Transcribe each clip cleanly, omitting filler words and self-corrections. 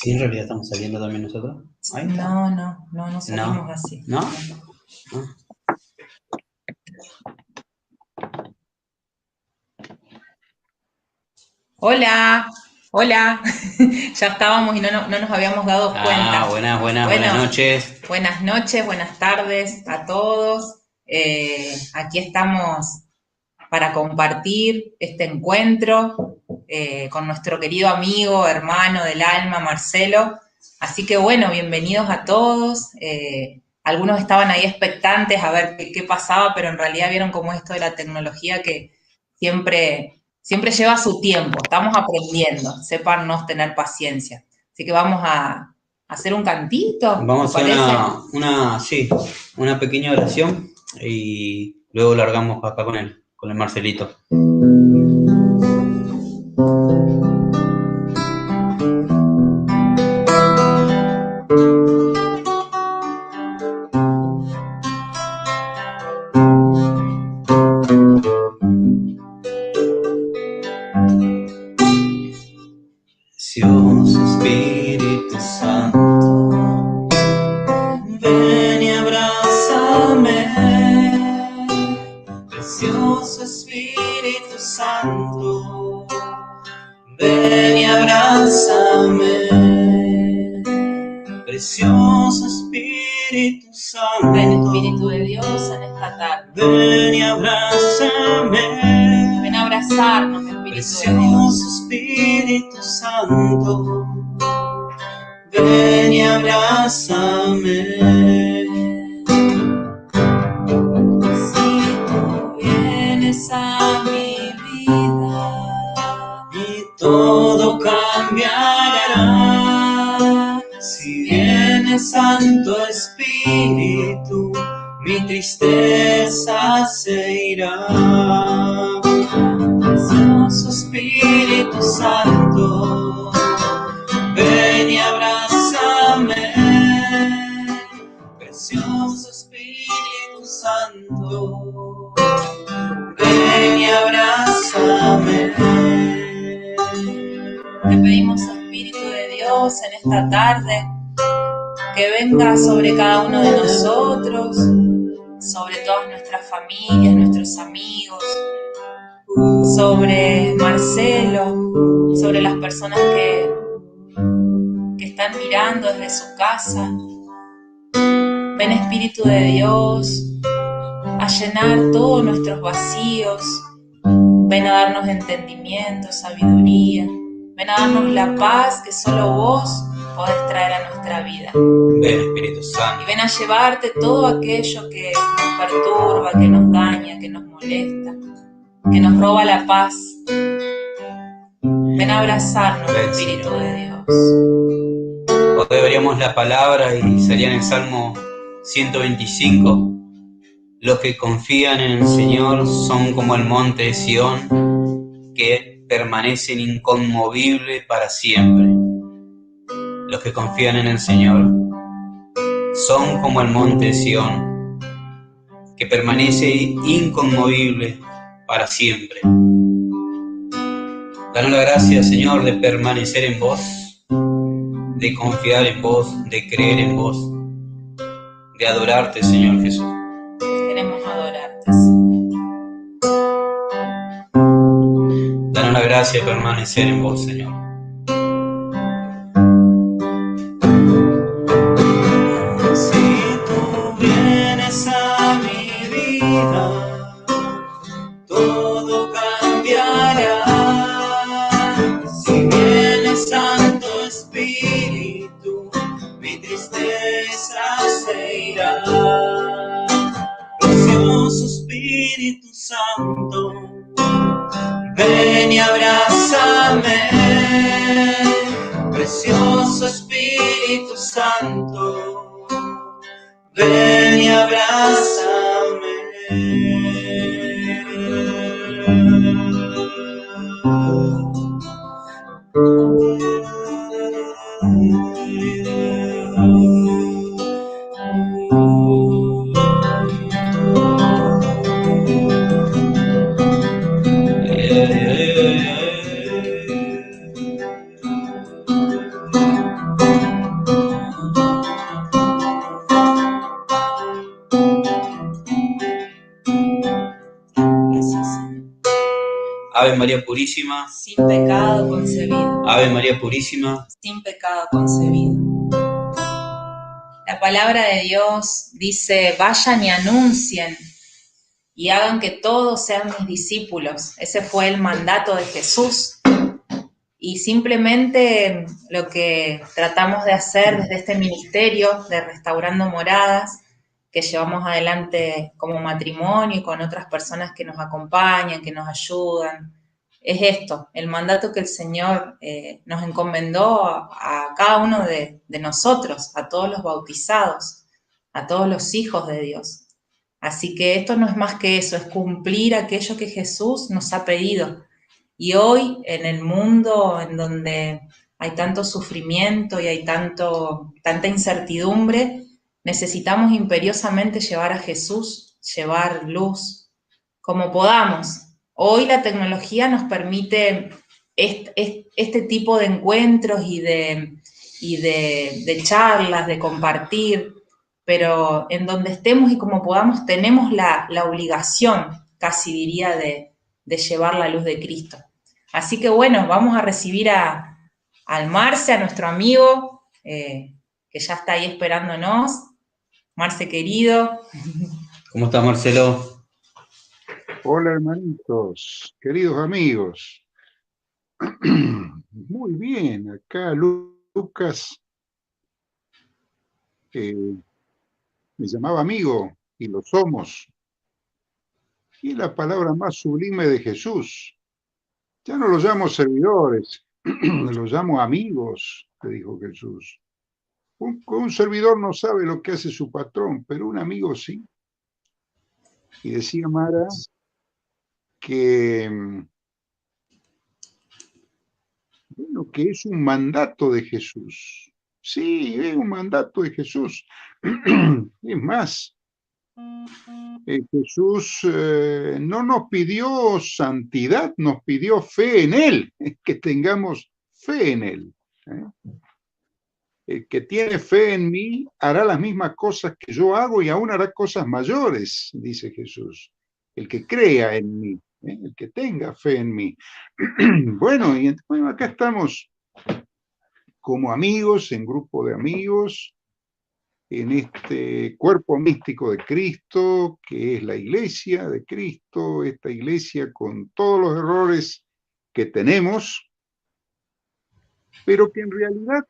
Sí, en realidad estamos saliendo también nosotros. Ahí está. No salimos así. ¿No? Hola, ya estábamos y no nos habíamos dado cuenta. Buenas noches. Buenas noches, buenas tardes a todos. Aquí estamos para compartir este encuentro con nuestro querido amigo, hermano del alma, Marcelo. Así que bueno, bienvenidos a todos. Algunos estaban ahí expectantes a ver qué pasaba, pero en realidad vieron cómo esto de la tecnología que siempre lleva su tiempo. Estamos aprendiendo, sépanos tener paciencia. Así que vamos a hacer un cantito. Vamos a hacer una pequeña oración y luego largamos acá con el Marcelito. Precioso Espíritu Santo, ven y abrázame. Precioso Espíritu Santo, ven y abrázame. Precioso Espíritu Santo, ven Espíritu de Dios en esta tarde. Ven y abrázame. Ven a abrazarnos, Espíritu Precioso de Dios. Espíritu Santo, ven y abrázame. Si tú vienes a mi vida y todo cambiará. Si viene Santo Espíritu, mi tristeza se irá. Precioso Espíritu Santo, ven y abrázame. Precioso Espíritu Santo, ven y abrázame. te pedimos, Espíritu de Dios, en esta tarde, que venga sobre cada uno de nosotros, sobre todas nuestras familias, nuestros amigos, sobre Marcelo, sobre las personas que están mirando desde su casa. Ven, Espíritu de Dios, a llenar todos nuestros vacíos. Ven a darnos entendimiento, sabiduría. Ven a darnos la paz que solo vos podés traer a nuestra vida. Ven, Espíritu Santo. Y ven a llevarte todo aquello que nos perturba, que nos daña, que nos molesta, que nos roba la paz. Ven a abrazarnos, Ven, Espíritu Señor. de Dios. Hoy veríamos la palabra y sería en el Salmo 125. Los que confían en el Señor son como el monte de Sión, que permanecen inconmovibles para siempre. Los que confían en el Señor son como el monte de Sión, que permanece inconmovible para siempre. Danos la gracia, Señor, de permanecer en vos, de confiar en vos, de creer en vos, de adorarte, Señor Jesús. Queremos adorarte, Señor. Danos la gracia de permanecer en vos, Señor. Si tú vienes a mi vida, todo cambiará. Si viene Santo Espíritu, mi tristeza se irá. Precioso Espíritu Santo, ven y abrázame. Precioso Espíritu Santo, ven y abrázame. Ave María Purísima, sin pecado concebido. Ave María Purísima, sin pecado concebido. La palabra de Dios dice, vayan y anuncien y hagan que todos sean mis discípulos. Ese fue el mandato de Jesús. Y simplemente lo que tratamos de hacer desde este ministerio de Restaurando Moradas, que llevamos adelante como matrimonio y con otras personas que nos acompañan, que nos ayudan, es esto, el mandato que el Señor nos encomendó a cada uno de nosotros, a todos los bautizados, a todos los hijos de Dios. Así que esto no es más que eso, es cumplir aquello que Jesús nos ha pedido. Y hoy, en el mundo en donde hay tanto sufrimiento y hay tanta incertidumbre, necesitamos imperiosamente llevar a Jesús, llevar luz, como podamos. Hoy la tecnología nos permite este tipo de encuentros y de charlas, de compartir, pero en donde estemos y como podamos tenemos la obligación, casi diría, de llevar la luz de Cristo. Así que bueno, vamos a recibir al Marce, a nuestro amigo, que ya está ahí esperándonos. Marce querido. ¿Cómo estás, Marcelo? Hola, hermanitos, queridos amigos. Muy bien, acá Lucas me llamaba amigo y lo somos. Y la palabra más sublime de Jesús. Ya no los llamo servidores, los llamo amigos, le dijo Jesús. Un servidor no sabe lo que hace su patrón, pero un amigo sí. Y decía Mara que, bueno, que es un mandato de Jesús. Sí, es un mandato de Jesús. Es más, Jesús no nos pidió santidad, nos pidió fe en Él, que tengamos fe en Él. El que tiene fe en mí hará las mismas cosas que yo hago y aún hará cosas mayores, dice Jesús. El que crea en mí, el que tenga fe en mí. Bueno, y bueno, acá estamos como amigos, en grupo de amigos, en este cuerpo místico de Cristo, que es la iglesia de Cristo, esta iglesia con todos los errores que tenemos, pero que en realidad,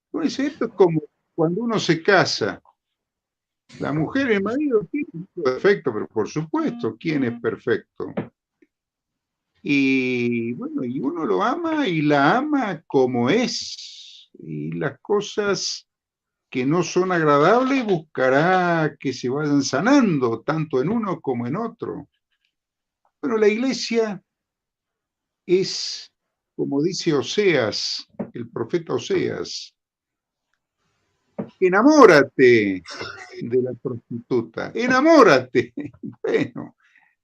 pues esto es como cuando uno se casa. La mujer y el marido tienen un defecto, pero por supuesto, ¿quién es perfecto? Y bueno, y uno lo ama y la ama como es, y las cosas que no son agradables buscará que se vayan sanando, tanto en uno como en otro. Bueno, la iglesia es, como dice Oseas, el profeta Oseas, enamórate de la prostituta, enamórate. Bueno,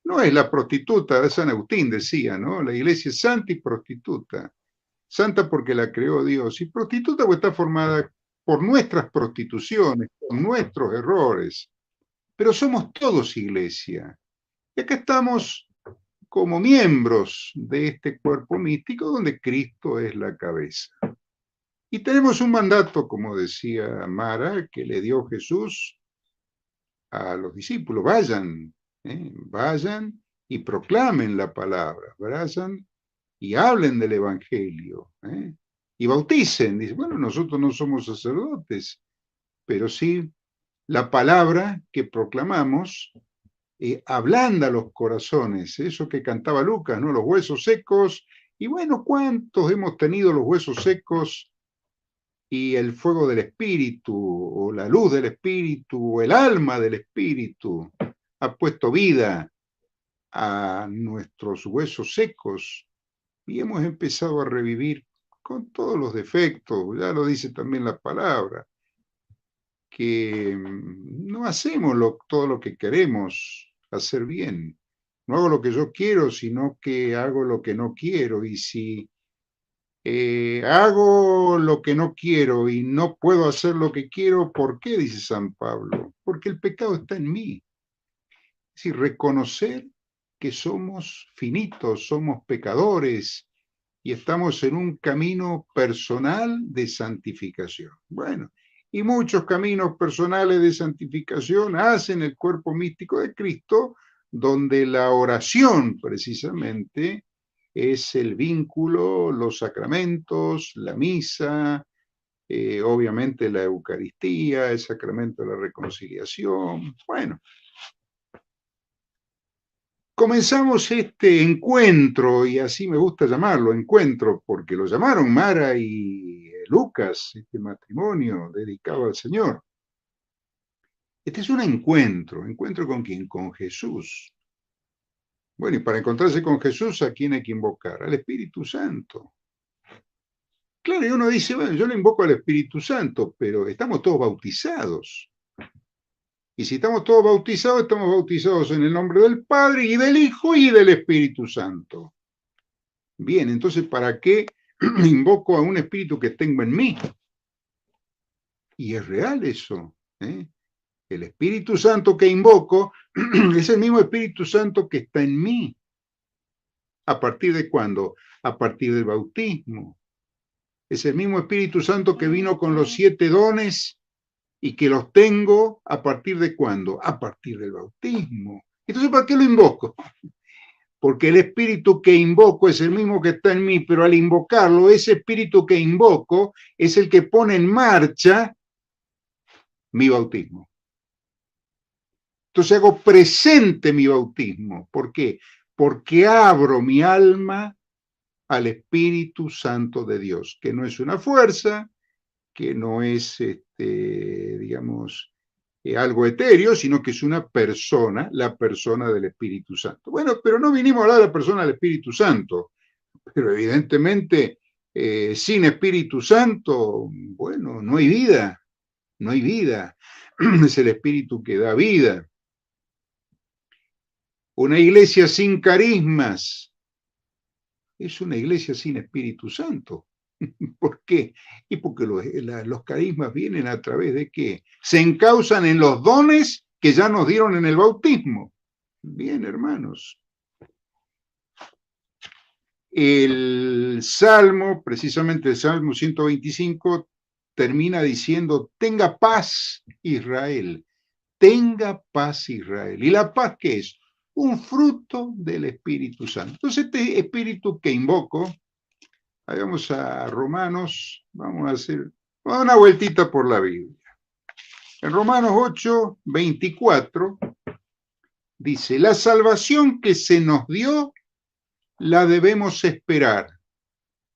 no es la prostituta, de San Agustín decía, ¿no? La iglesia es santa y prostituta. Santa porque la creó Dios, y prostituta porque está formada por nuestras prostituciones, por nuestros errores. Pero somos todos iglesia. Y acá estamos como miembros de este cuerpo místico donde Cristo es la cabeza. Y tenemos un mandato, como decía Mara, que le dio Jesús a los discípulos. Vayan y proclamen la palabra, vayan y hablen del Evangelio, y bauticen. Dice, bueno, nosotros no somos sacerdotes, pero sí la palabra que proclamamos ablanda los corazones, eso que cantaba Lucas, ¿no? Los huesos secos, y bueno, ¿cuántos hemos tenido los huesos secos y el fuego del Espíritu, o la luz del Espíritu, o el alma del Espíritu ha puesto vida a nuestros huesos secos y hemos empezado a revivir con todos los defectos, ya lo dice también la palabra, que no hacemos todo lo que queremos hacer bien. No hago lo que yo quiero, sino que hago lo que no quiero. Y si hago lo que no quiero y no puedo hacer lo que quiero, ¿por qué? Dice San Pablo. Porque el pecado está en mí. Es decir, reconocer que somos finitos, somos pecadores y estamos en un camino personal de santificación. Bueno, y muchos caminos personales de santificación hacen el cuerpo místico de Cristo, donde la oración precisamente es el vínculo, los sacramentos, la misa, obviamente la Eucaristía, el sacramento de la reconciliación. Bueno, comenzamos este encuentro, y así me gusta llamarlo, encuentro, porque lo llamaron Mara y Lucas, este matrimonio dedicado al Señor. Este es un encuentro. ¿Encuentro con quién? Con Jesús. Bueno, y para encontrarse con Jesús, ¿a quién hay que invocar? Al Espíritu Santo. Claro, y uno dice, bueno, yo le invoco al Espíritu Santo, pero estamos todos bautizados. Y si estamos todos bautizados en el nombre del Padre y del Hijo y del Espíritu Santo. Bien, entonces, ¿para qué invoco a un espíritu que tengo en mí? Y es real eso. El Espíritu Santo que invoco es el mismo Espíritu Santo que está en mí. ¿A partir de cuándo? A partir del bautismo. Es el mismo Espíritu Santo que vino con los 7 dones y que los tengo ¿a partir de cuándo? A partir del bautismo. Entonces, ¿para qué lo invoco? Porque el espíritu que invoco es el mismo que está en mí, pero al invocarlo, ese espíritu que invoco es el que pone en marcha mi bautismo. Entonces hago presente mi bautismo. ¿Por qué? Porque abro mi alma al Espíritu Santo de Dios, que no es una fuerza, que no es, digamos, algo etéreo, sino que es una persona, la persona del Espíritu Santo. Bueno, pero no vinimos a hablar de la persona del Espíritu Santo, pero evidentemente sin Espíritu Santo, bueno, no hay vida, no hay vida. Es el Espíritu que da vida. Una iglesia sin carismas es una iglesia sin Espíritu Santo. ¿Por qué? Y porque los carismas vienen a través de qué? Se encausan en los dones que ya nos dieron en el bautismo. Bien, hermanos. El Salmo, precisamente el Salmo 125, termina diciendo, tenga paz Israel, tenga paz Israel. ¿Y la paz qué es? Un fruto del Espíritu Santo. Entonces este espíritu que invoco, vamos a Romanos, vamos a hacer una vueltita por la Biblia. En Romanos 8, 24, dice, la salvación que se nos dio, la debemos esperar.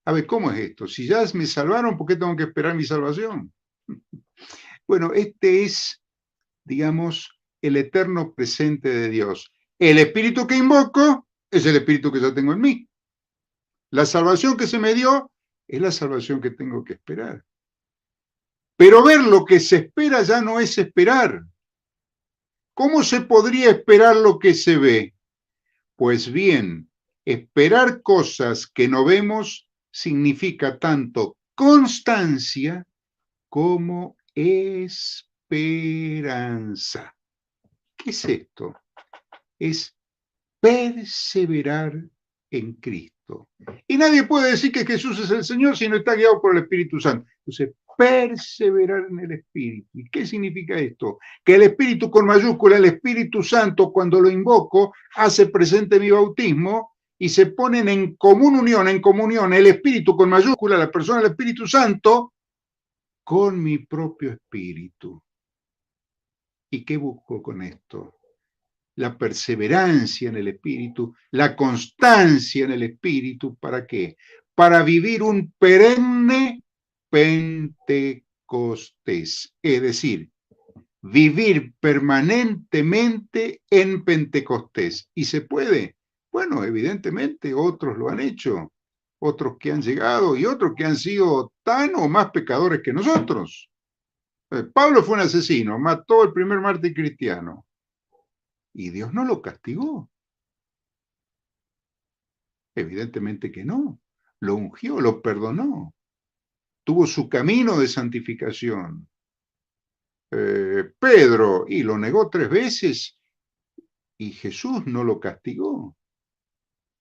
A ver, ¿cómo es esto? Si ya me salvaron, ¿por qué tengo que esperar mi salvación? Bueno, este es, digamos, el eterno presente de Dios. El espíritu que invoco es el espíritu que ya tengo en mí. La salvación que se me dio es la salvación que tengo que esperar. Pero ver lo que se espera ya no es esperar. ¿Cómo se podría esperar lo que se ve? Pues bien, esperar cosas que no vemos significa tanto constancia como esperanza. ¿Qué es esto? Es perseverar en Cristo. Y nadie puede decir que Jesús es el Señor si no está guiado por el Espíritu Santo. Entonces, perseverar en el Espíritu. ¿Y qué significa esto? Que el Espíritu con mayúscula, el Espíritu Santo, cuando lo invoco, hace presente mi bautismo y se ponen en común unión, en comunión, el Espíritu con mayúscula, la persona del Espíritu Santo, con mi propio espíritu. ¿Y qué busco con esto? La perseverancia en el espíritu, la constancia en el espíritu, ¿para qué? Para vivir un perenne Pentecostés, es decir, vivir permanentemente en Pentecostés. ¿Y se puede? Bueno, evidentemente otros lo han hecho, otros que han llegado y otros que han sido tan o más pecadores que nosotros. Pablo fue un asesino, mató al primer mártir cristiano y Dios no lo castigó. Evidentemente que no. Lo ungió, lo perdonó. Tuvo su camino de santificación. Pedro, y lo negó 3 veces, y Jesús no lo castigó.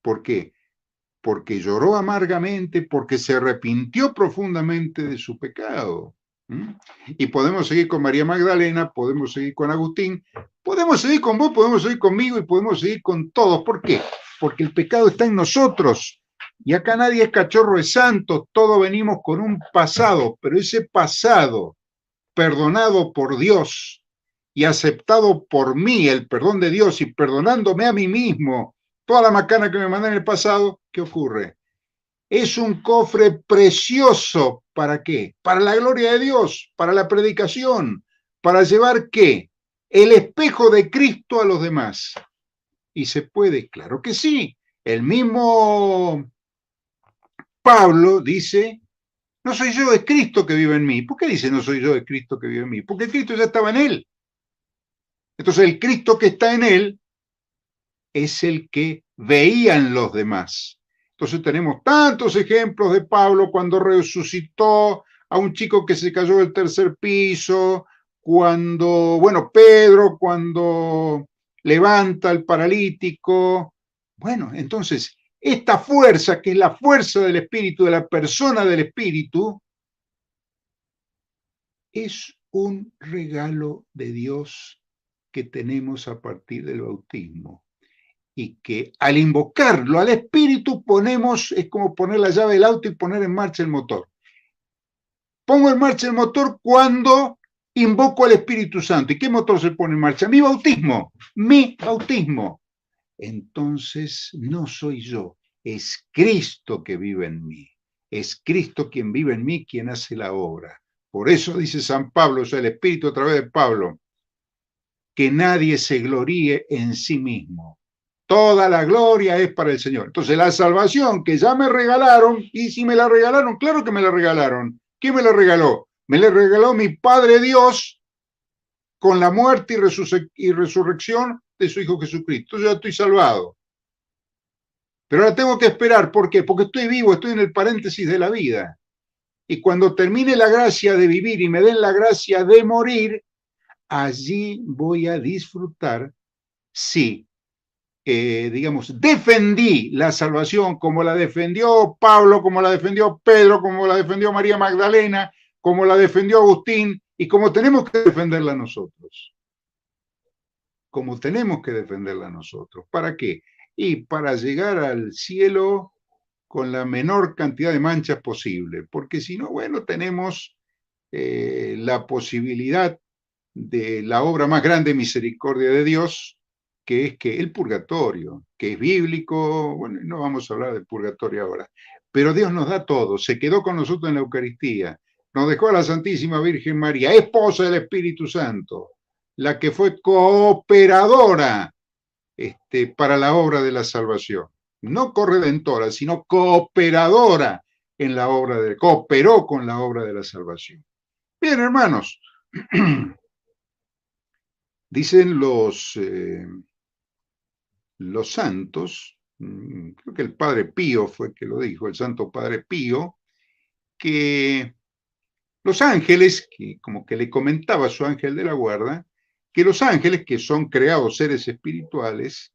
¿Por qué? Porque lloró amargamente, porque se arrepintió profundamente de su pecado. ¿Mm? Y podemos seguir con María Magdalena, podemos seguir con Agustín, podemos seguir con vos, podemos seguir conmigo y podemos seguir con todos. ¿Por qué? Porque el pecado está en nosotros. Y acá nadie es cachorro de santo, todos venimos con un pasado, pero ese pasado, perdonado por Dios y aceptado por mí, el perdón de Dios, y perdonándome a mí mismo, toda la macana que me mandé en el pasado, ¿qué ocurre? Es un cofre precioso. ¿Para qué? Para la gloria de Dios, para la predicación, para llevar ¿qué? El espejo de Cristo a los demás. ¿Y se puede? Claro que sí. El mismo Pablo dice, no soy yo, es Cristo que vive en mí. ¿Por qué dice no soy yo, es Cristo que vive en mí? Porque Cristo ya estaba en él. Entonces el Cristo que está en él es el que veían los demás. Entonces tenemos tantos ejemplos de Pablo cuando resucitó a un chico que se cayó del tercer piso, cuando, bueno, Pedro cuando levanta al paralítico. Bueno, entonces, esta fuerza, que es la fuerza del Espíritu, de la persona del Espíritu, es un regalo de Dios que tenemos a partir del bautismo. Y que al invocarlo al Espíritu ponemos, es como poner la llave del auto y poner en marcha el motor. Pongo en marcha el motor cuando invoco al Espíritu Santo. ¿Y qué motor se pone en marcha? Mi bautismo, mi bautismo. Entonces no soy yo, es Cristo que vive en mí. Es Cristo quien vive en mí, quien hace la obra. Por eso dice San Pablo, o sea, el Espíritu a través de Pablo, que nadie se gloríe en sí mismo. Toda la gloria es para el Señor. Entonces la salvación que ya me regalaron, y si me la regalaron, claro que me la regalaron. ¿Quién me la regaló? Me la regaló mi Padre Dios con la muerte y resurrección de su Hijo Jesucristo. Yo ya estoy salvado. Pero ahora tengo que esperar. ¿Por qué? Porque estoy vivo, estoy en el paréntesis de la vida. Y cuando termine la gracia de vivir y me den la gracia de morir, allí voy a disfrutar, sí, digamos, defendí la salvación como la defendió Pablo, como la defendió Pedro, como la defendió María Magdalena, como la defendió Agustín, y como tenemos que defenderla nosotros. Como tenemos que defenderla nosotros. ¿Para qué? Y para llegar al cielo con la menor cantidad de manchas posible, porque si no, bueno, tenemos la posibilidad de la obra más grande de misericordia de Dios, que es que el purgatorio, que es bíblico, bueno, no vamos a hablar del purgatorio ahora, pero Dios nos da todo, se quedó con nosotros en la Eucaristía, nos dejó a la Santísima Virgen María, esposa del Espíritu Santo, la que fue cooperadora para la obra de la salvación, no corredentora, sino cooperadora en la obra cooperó con la obra de la salvación. Bien, hermanos, dicen los santos, creo que el Padre Pío fue el que lo dijo, el Santo Padre Pío, que los ángeles, que como que le comentaba a su ángel de la guarda, que los ángeles, que son creados seres espirituales,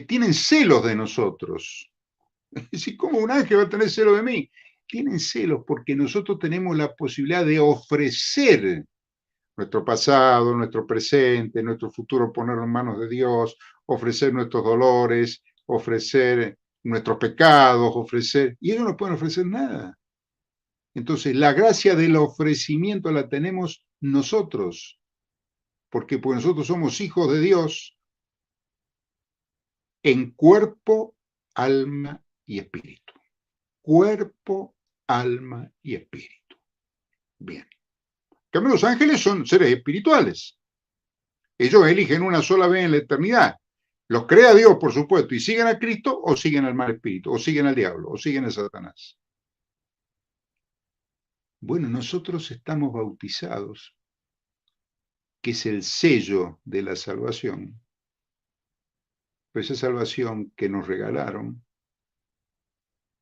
tienen celos de nosotros. Es decir, ¿cómo un ángel va a tener celos de mí? Tienen celos porque nosotros tenemos la posibilidad de ofrecer nuestro pasado, nuestro presente, nuestro futuro, ponerlo en manos de Dios, ofrecer nuestros dolores, ofrecer nuestros pecados, ofrecer, y ellos no pueden ofrecer nada. Entonces, la gracia del ofrecimiento la tenemos nosotros, porque pues nosotros somos hijos de Dios en cuerpo, alma y espíritu. Cuerpo, alma y espíritu. Bien. En cambio, los ángeles son seres espirituales. Ellos eligen una sola vez en la eternidad. Los crea Dios, por supuesto, y siguen a Cristo o siguen al mal espíritu, o siguen al diablo, o siguen a Satanás. Bueno, nosotros estamos bautizados, que es el sello de la salvación. Pero esa salvación que nos regalaron,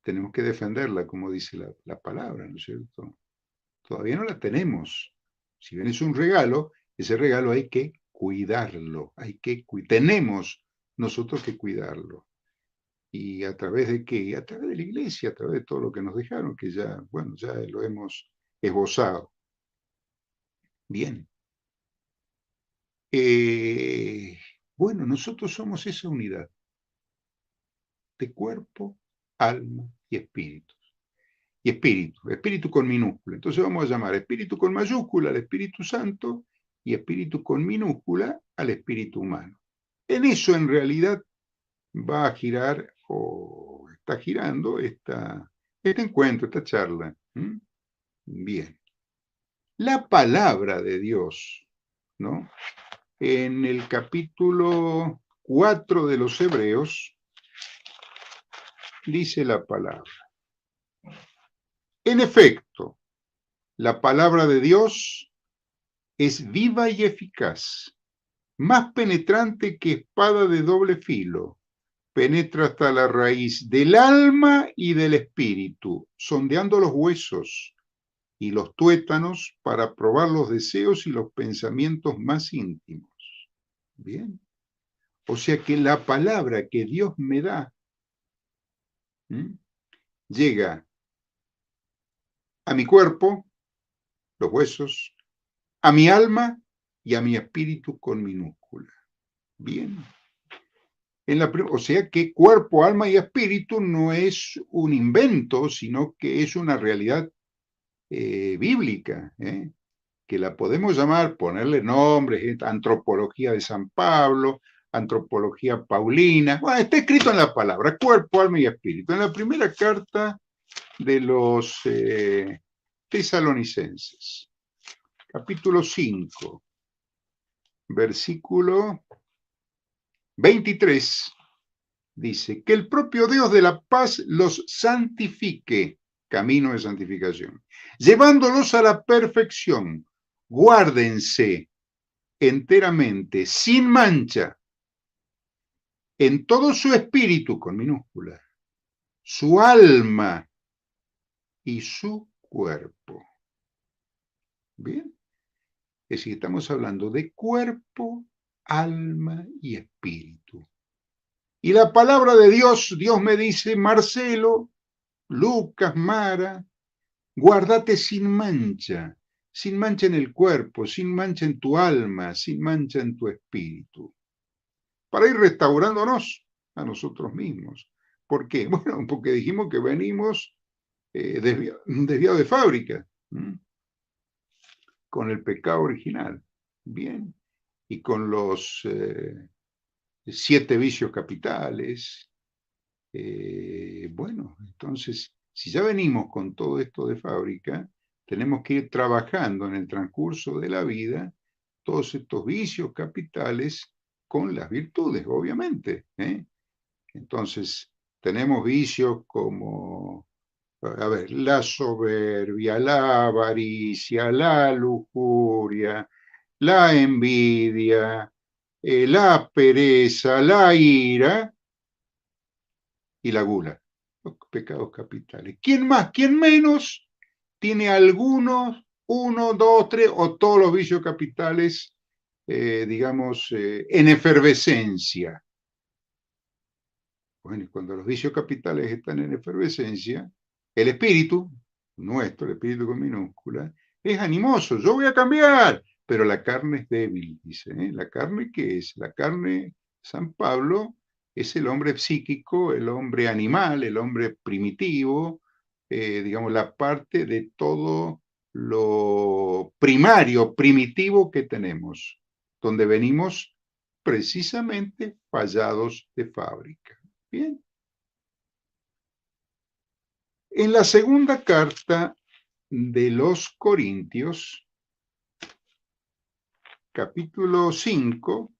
tenemos que defenderla, como dice la palabra, ¿no es cierto? Todavía no la tenemos. Si bien es un regalo, ese regalo hay que cuidarlo, tenemos nosotros que cuidarlo. ¿Y a través de qué? A través de la iglesia, a través de todo lo que nos dejaron, que ya, bueno, ya lo hemos esbozado. Bien. Bueno, nosotros somos esa unidad de cuerpo, alma y espíritu. Y espíritu con minúscula. Entonces vamos a llamar espíritu con mayúscula al Espíritu Santo y espíritu con minúscula al espíritu humano. En eso en realidad va a girar o está girando este encuentro, esta charla. Bien. La palabra de Dios, ¿no? En el capítulo 4 de los Hebreos, dice la palabra. En efecto, la palabra de Dios es viva y eficaz, más penetrante que espada de doble filo, penetra hasta la raíz del alma y del espíritu, sondeando los huesos y los tuétanos para probar los deseos y los pensamientos más íntimos. Bien. O sea que la palabra que Dios me da llega a mi cuerpo, los huesos, a mi alma y a mi espíritu con minúscula. Bien. O sea que cuerpo, alma y espíritu no es un invento, sino que es una realidad bíblica, que la podemos llamar, ponerle nombres, antropología de San Pablo, antropología paulina. Bueno, está escrito en la palabra, cuerpo, alma y espíritu. En la primera carta de los tesalonicenses, capítulo 5, versículo 23, dice, que el propio Dios de la paz los santifique, camino de santificación, llevándolos a la perfección, guárdense enteramente, sin mancha, en todo su espíritu, con minúscula, su alma y su cuerpo. Bien, es decir, estamos hablando de cuerpo, alma y espíritu. Y la palabra de Dios, Dios me dice, Marcelo, Lucas, Mara, guárdate sin mancha en el cuerpo, sin mancha en tu alma, sin mancha en tu espíritu, para ir restaurándonos a nosotros mismos. ¿Por qué? Bueno, porque dijimos que venimos desviados de fábrica, con el pecado original, bien, y con los 7 vicios capitales. Bueno, entonces, si ya venimos con todo esto de fábrica, tenemos que ir trabajando en el transcurso de la vida todos estos vicios capitales con las virtudes, obviamente. Entonces, tenemos vicios como, a ver, la soberbia, la avaricia, la lujuria, la envidia, la pereza, la ira y la gula, los pecados capitales. ¿Quién más? ¿Quién menos? Tiene algunos, 1, 2, 3 o todos los vicios capitales, digamos, en efervescencia. Bueno, y cuando los vicios capitales están en efervescencia, el espíritu, nuestro, el espíritu con minúscula, es animoso, yo voy a cambiar, pero la carne es débil, dice. ¿La carne qué es? La carne, San Pablo, es el hombre psíquico, el hombre animal, el hombre primitivo, digamos, la parte de todo lo primario, primitivo que tenemos, donde venimos precisamente fallados de fábrica. Bien. En la segunda carta de los Corintios, capítulo 5,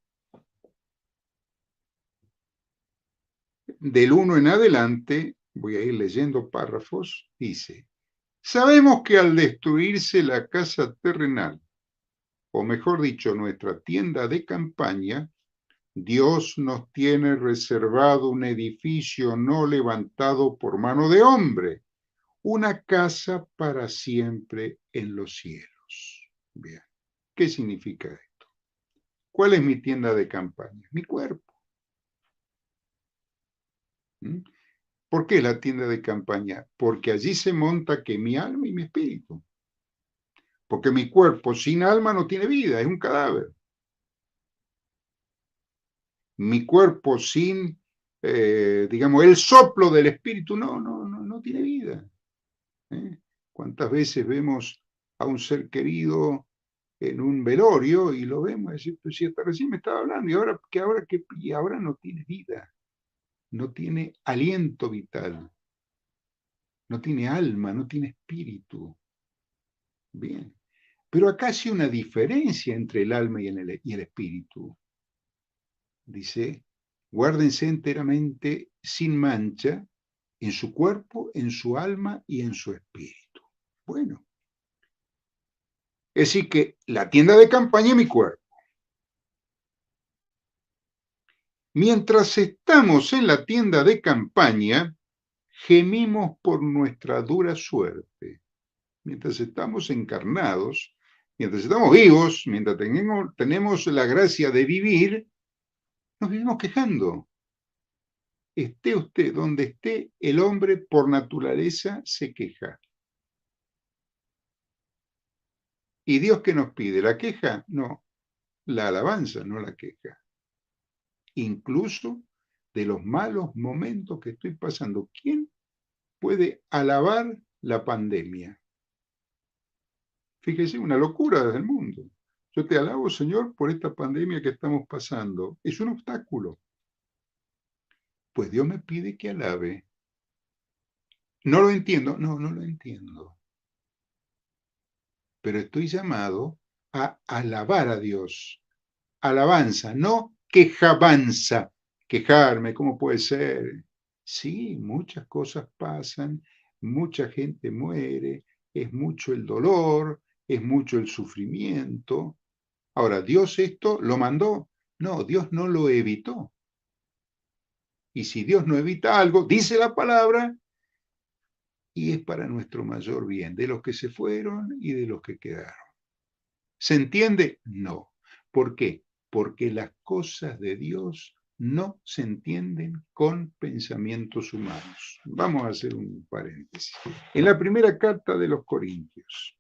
del 1 en adelante, voy a ir leyendo párrafos, dice, sabemos que al destruirse la casa terrenal, o mejor dicho, nuestra tienda de campaña, Dios nos tiene reservado un edificio no levantado por mano de hombre, una casa para siempre en los cielos. Bien, ¿qué significa esto? ¿Cuál es mi tienda de campaña? Mi cuerpo. ¿Mm? ¿Por qué la tienda de campaña? Porque allí se monta que mi alma y mi espíritu. Porque mi cuerpo sin alma no tiene vida, es un cadáver. Mi cuerpo sin, digamos, el soplo del espíritu no tiene vida. ¿Eh? ¿Cuántas veces vemos a un ser querido en un velorio y lo vemos y decimos, pues si hasta recién me estaba hablando y ahora no tiene vida, no tiene aliento vital, no tiene alma, no tiene espíritu? Bien. Pero acá hay una diferencia entre el alma y el espíritu. Dice, guárdense enteramente sin mancha en su cuerpo, en su alma y en su espíritu. Bueno, es decir que la tienda de campaña es mi cuerpo. Mientras estamos en la tienda de campaña, gemimos por nuestra dura suerte. Mientras estamos encarnados, mientras estamos vivos, mientras tenemos la gracia de vivir, nos vivimos quejando. Esté usted donde esté, el hombre por naturaleza se queja. ¿Y Dios qué nos pide? ¿La queja? No, la alabanza, no la queja. Incluso de los malos momentos que estoy pasando. ¿Quién puede alabar la pandemia? Fíjese, una locura desde el mundo. Yo te alabo, Señor, por esta pandemia que estamos pasando. Es un obstáculo. Pues Dios me pide que alabe. No lo entiendo. No lo entiendo. Pero estoy llamado a alabar a Dios. Alabanza, no quejabanza. Quejarme, ¿cómo puede ser? Sí, muchas cosas pasan, mucha gente muere, es mucho el dolor, es mucho el sufrimiento. Ahora, ¿Dios esto lo mandó? No, Dios no lo evitó. Y si Dios no evita algo, dice la palabra, y es para nuestro mayor bien, de los que se fueron y de los que quedaron. ¿Se entiende? No. ¿Por qué? Porque las cosas de Dios no se entienden con pensamientos humanos. Vamos a hacer un paréntesis. En la primera carta de los Corintios,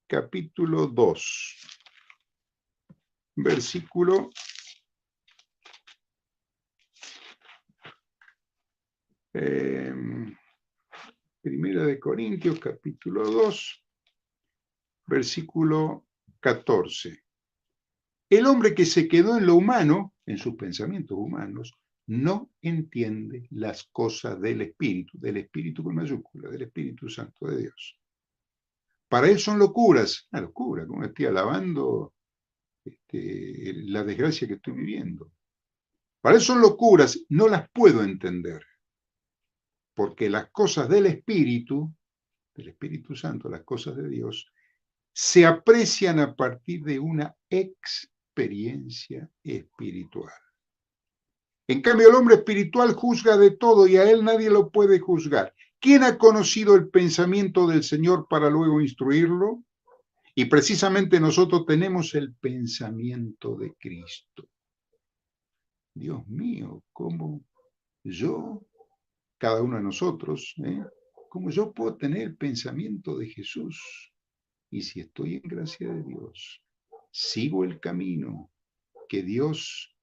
capítulo 2, versículo Primera de Corintios, capítulo 2, versículo 14. El hombre que se quedó en lo humano, en sus pensamientos humanos, no entiende las cosas del Espíritu con mayúscula, del Espíritu Santo de Dios. Para él son locuras, una locura, como estoy alabando la desgracia que estoy viviendo. Para él son locuras, no las puedo entender, porque las cosas del Espíritu Santo, las cosas de Dios, se aprecian a partir de una experiencia espiritual. En cambio, el hombre espiritual juzga de todo y a él nadie lo puede juzgar. ¿Quién ha conocido el pensamiento del Señor para luego instruirlo? Y precisamente nosotros tenemos el pensamiento de Cristo. Dios mío, ¿cómo yo, cada uno de nosotros, cómo yo puedo tener el pensamiento de Jesús? Y si estoy en gracia de Dios, sigo el camino que Dios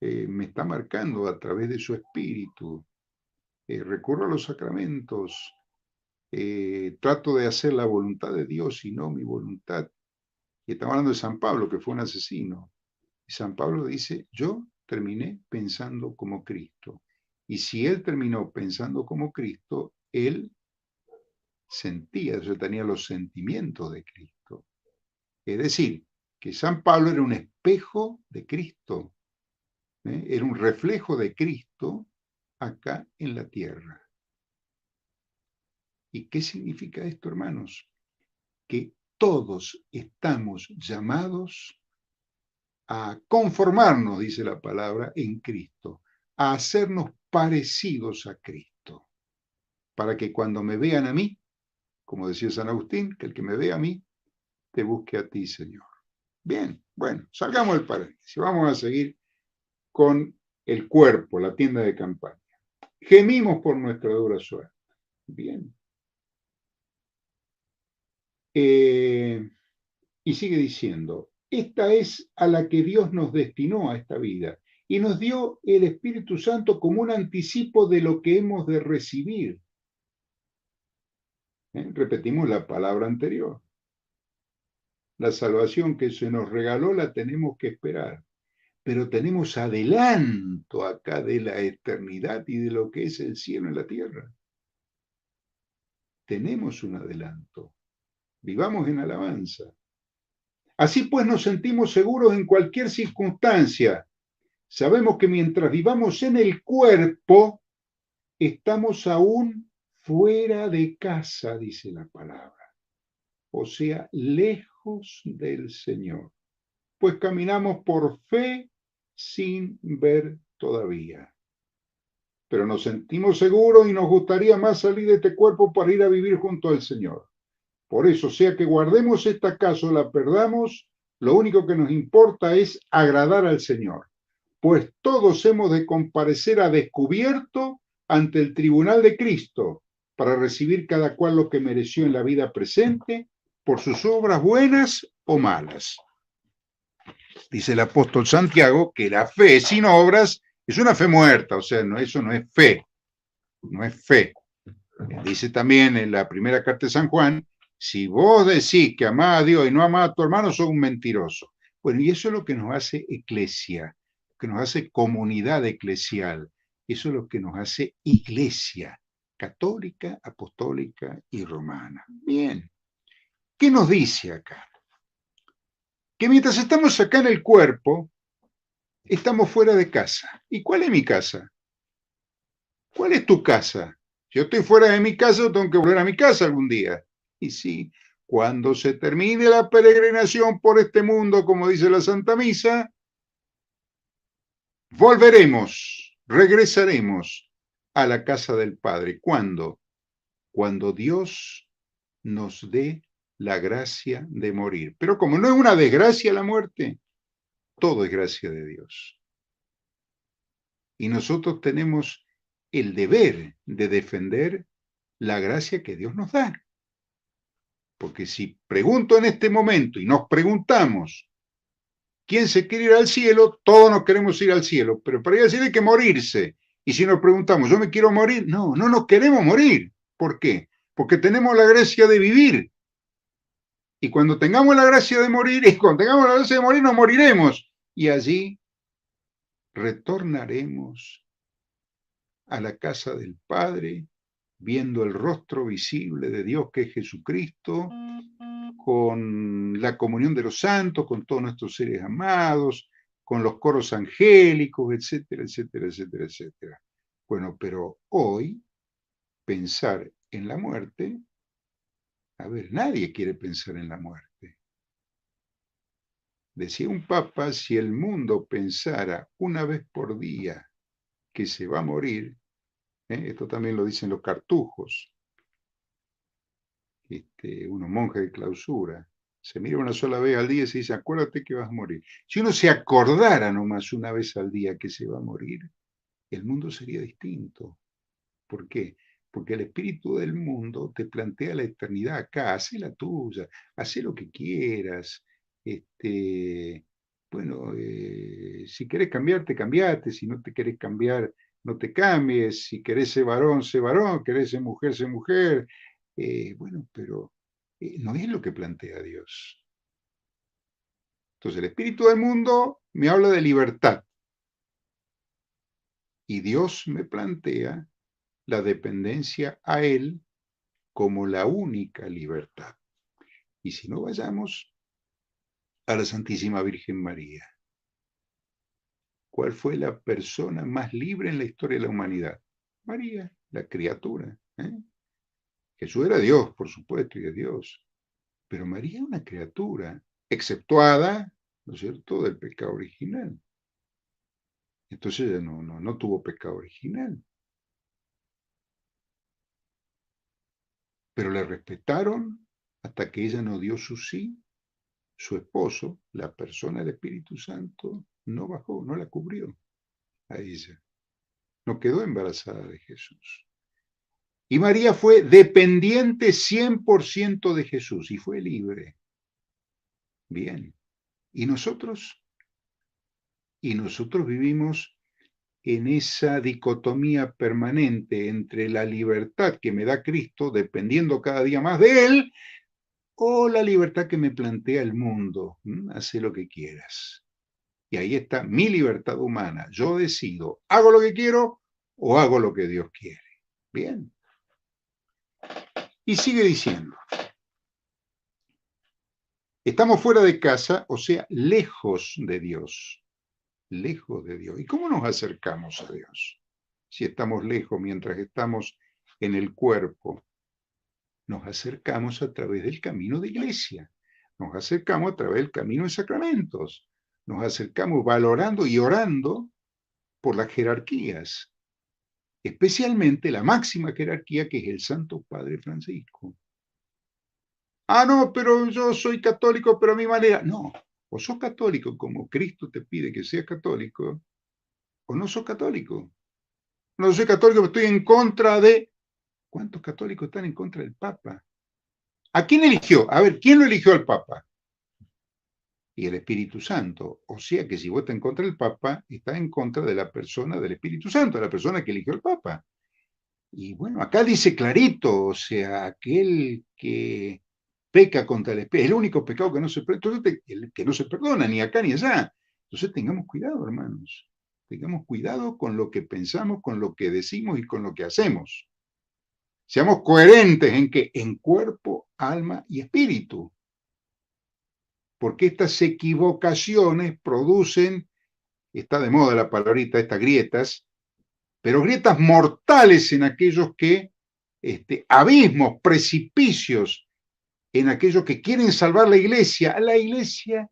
me está marcando a través de su Espíritu, recurro a los sacramentos, trato de hacer la voluntad de Dios y no mi voluntad. Y estamos hablando de San Pablo, que fue un asesino. Y San Pablo dice, yo terminé pensando como Cristo. Y si él terminó pensando como Cristo, él sentía, yo tenía los sentimientos de Cristo. Es decir, que San Pablo era un espejo de Cristo, era un reflejo de Cristo acá en la tierra. ¿Y qué significa esto, hermanos? Que todos estamos llamados a conformarnos, dice la palabra, en Cristo, a hacernos parecidos a Cristo, para que cuando me vean a mí, como decía San Agustín, que el que me vea a mí, te busque a ti, Señor. Bien, bueno, salgamos del paréntesis. Vamos a seguir con el cuerpo, la tienda de campaña. Gemimos por nuestra dura suerte. Bien. Y sigue diciendo, esta es a la que Dios nos destinó a esta vida y nos dio el Espíritu Santo como un anticipo de lo que hemos de recibir. Repetimos la palabra anterior. La salvación que se nos regaló la tenemos que esperar, pero tenemos adelanto acá de la eternidad y de lo que es el cielo en la tierra. Tenemos un adelanto. Vivamos en alabanza. Así pues nos sentimos seguros en cualquier circunstancia. Sabemos que mientras vivamos en el cuerpo, estamos aún fuera de casa, dice la palabra. O sea, lejos del Señor. Pues caminamos por fe sin ver todavía. Pero nos sentimos seguros y nos gustaría más salir de este cuerpo para ir a vivir junto al Señor. Por eso, sea que guardemos esta casa o la perdamos, lo único que nos importa es agradar al Señor. Pues todos hemos de comparecer a descubierto ante el tribunal de Cristo para recibir cada cual lo que mereció en la vida presente por sus obras buenas o malas. Dice el apóstol Santiago que la fe sin obras es una fe muerta, o sea, no, eso no es fe, no es fe. Dice también en la primera carta de San Juan, si vos decís que amás a Dios y no amás a tu hermano, sos un mentiroso. Bueno, y eso es lo que nos hace iglesia, que nos hace comunidad eclesial, eso es lo que nos hace iglesia, católica, apostólica y romana. Bien, ¿qué nos dice acá? Que mientras estamos acá en el cuerpo, estamos fuera de casa. ¿Y cuál es mi casa? ¿Cuál es tu casa? Si yo estoy fuera de mi casa, tengo que volver a mi casa algún día. Y sí, cuando se termine la peregrinación por este mundo, como dice la Santa Misa, volveremos, regresaremos a la casa del Padre. ¿Cuándo? Cuando Dios nos dé la gracia de morir. Pero como no es una desgracia la muerte, todo es gracia de Dios. Y nosotros tenemos el deber de defender la gracia que Dios nos da. Porque si pregunto en este momento y nos preguntamos quién se quiere ir al cielo, todos nos queremos ir al cielo, pero para ir al cielo hay que morirse. Y si nos preguntamos, ¿yo me quiero morir? No, no nos queremos morir. ¿Por qué? Porque tenemos la gracia de vivir. Y cuando tengamos la gracia de morir, y cuando tengamos la gracia de morir, nos moriremos. Y allí retornaremos a la casa del Padre, viendo el rostro visible de Dios que es Jesucristo, con la comunión de los santos, con todos nuestros seres amados, con los coros angélicos, etcétera, etcétera, etcétera, etcétera. Bueno, pero hoy pensar en la muerte, a ver, nadie quiere pensar en la muerte. Decía un papa, si el mundo pensara una vez por día que se va a morir, esto también lo dicen los cartujos, unos monjes de clausura, se mira una sola vez al día y se dice, acuérdate que vas a morir. Si uno se acordara nomás una vez al día que se va a morir, el mundo sería distinto. ¿Por qué? Porque el espíritu del mundo te plantea la eternidad acá, hace la tuya, hace lo que quieras. Bueno, si querés cambiarte, cambiate, si no te querés cambiar, no te cambies, si querés ser varón, sé varón, querés ser mujer, sé mujer. Bueno, pero no es lo que plantea Dios. Entonces, el espíritu del mundo me habla de libertad y Dios me plantea la dependencia a Él como la única libertad. Y si no, vayamos a la Santísima Virgen María. ¿Cuál fue la persona más libre en la historia de la humanidad? María, la criatura. Jesús era Dios, por supuesto, y es Dios. Pero María es una criatura, exceptuada, ¿no es cierto?, del pecado original. Entonces ella no tuvo pecado original. Pero la respetaron hasta que ella no dio su sí. Su esposo, la persona del Espíritu Santo, no bajó, no la cubrió a ella. No quedó embarazada de Jesús. Y María fue dependiente 100% de Jesús y fue libre. Bien. ¿Y nosotros? Y nosotros vivimos en esa dicotomía permanente entre la libertad que me da Cristo, dependiendo cada día más de Él, o la libertad que me plantea el mundo. Haz lo que quieras. Y ahí está mi libertad humana. Yo decido, ¿hago lo que quiero o hago lo que Dios quiere? Bien. Y sigue diciendo, estamos fuera de casa, o sea, lejos de Dios. Lejos de Dios. ¿Y cómo nos acercamos a Dios? Si estamos lejos mientras estamos en el cuerpo, nos acercamos a través del camino de iglesia, nos acercamos a través del camino de sacramentos, nos acercamos valorando y orando por las jerarquías, especialmente la máxima jerarquía que es el Santo Padre Francisco. Ah, no, pero yo soy católico, pero a mi manera. No, o sos católico como Cristo te pide que seas católico, o no sos católico. No soy católico, pero estoy en contra de... ¿Cuántos católicos están en contra del Papa? ¿A quién eligió? A ver, ¿quién lo eligió al Papa? Y el Espíritu Santo. O sea que si vota en contra del Papa, está en contra de la persona del Espíritu Santo, la persona que eligió al Papa. Y bueno, acá dice clarito, o sea, aquel que peca contra el Espíritu, el único pecado que no se perdona, que no se perdona ni acá ni allá. Entonces tengamos cuidado, hermanos. Tengamos cuidado con lo que pensamos, con lo que decimos y con lo que hacemos. Seamos coherentes en que en cuerpo, alma y espíritu. Porque estas equivocaciones producen, está de moda la palabrita, estas grietas, pero grietas mortales en aquellos que, abismos, precipicios, en aquellos que quieren salvar la iglesia. A la iglesia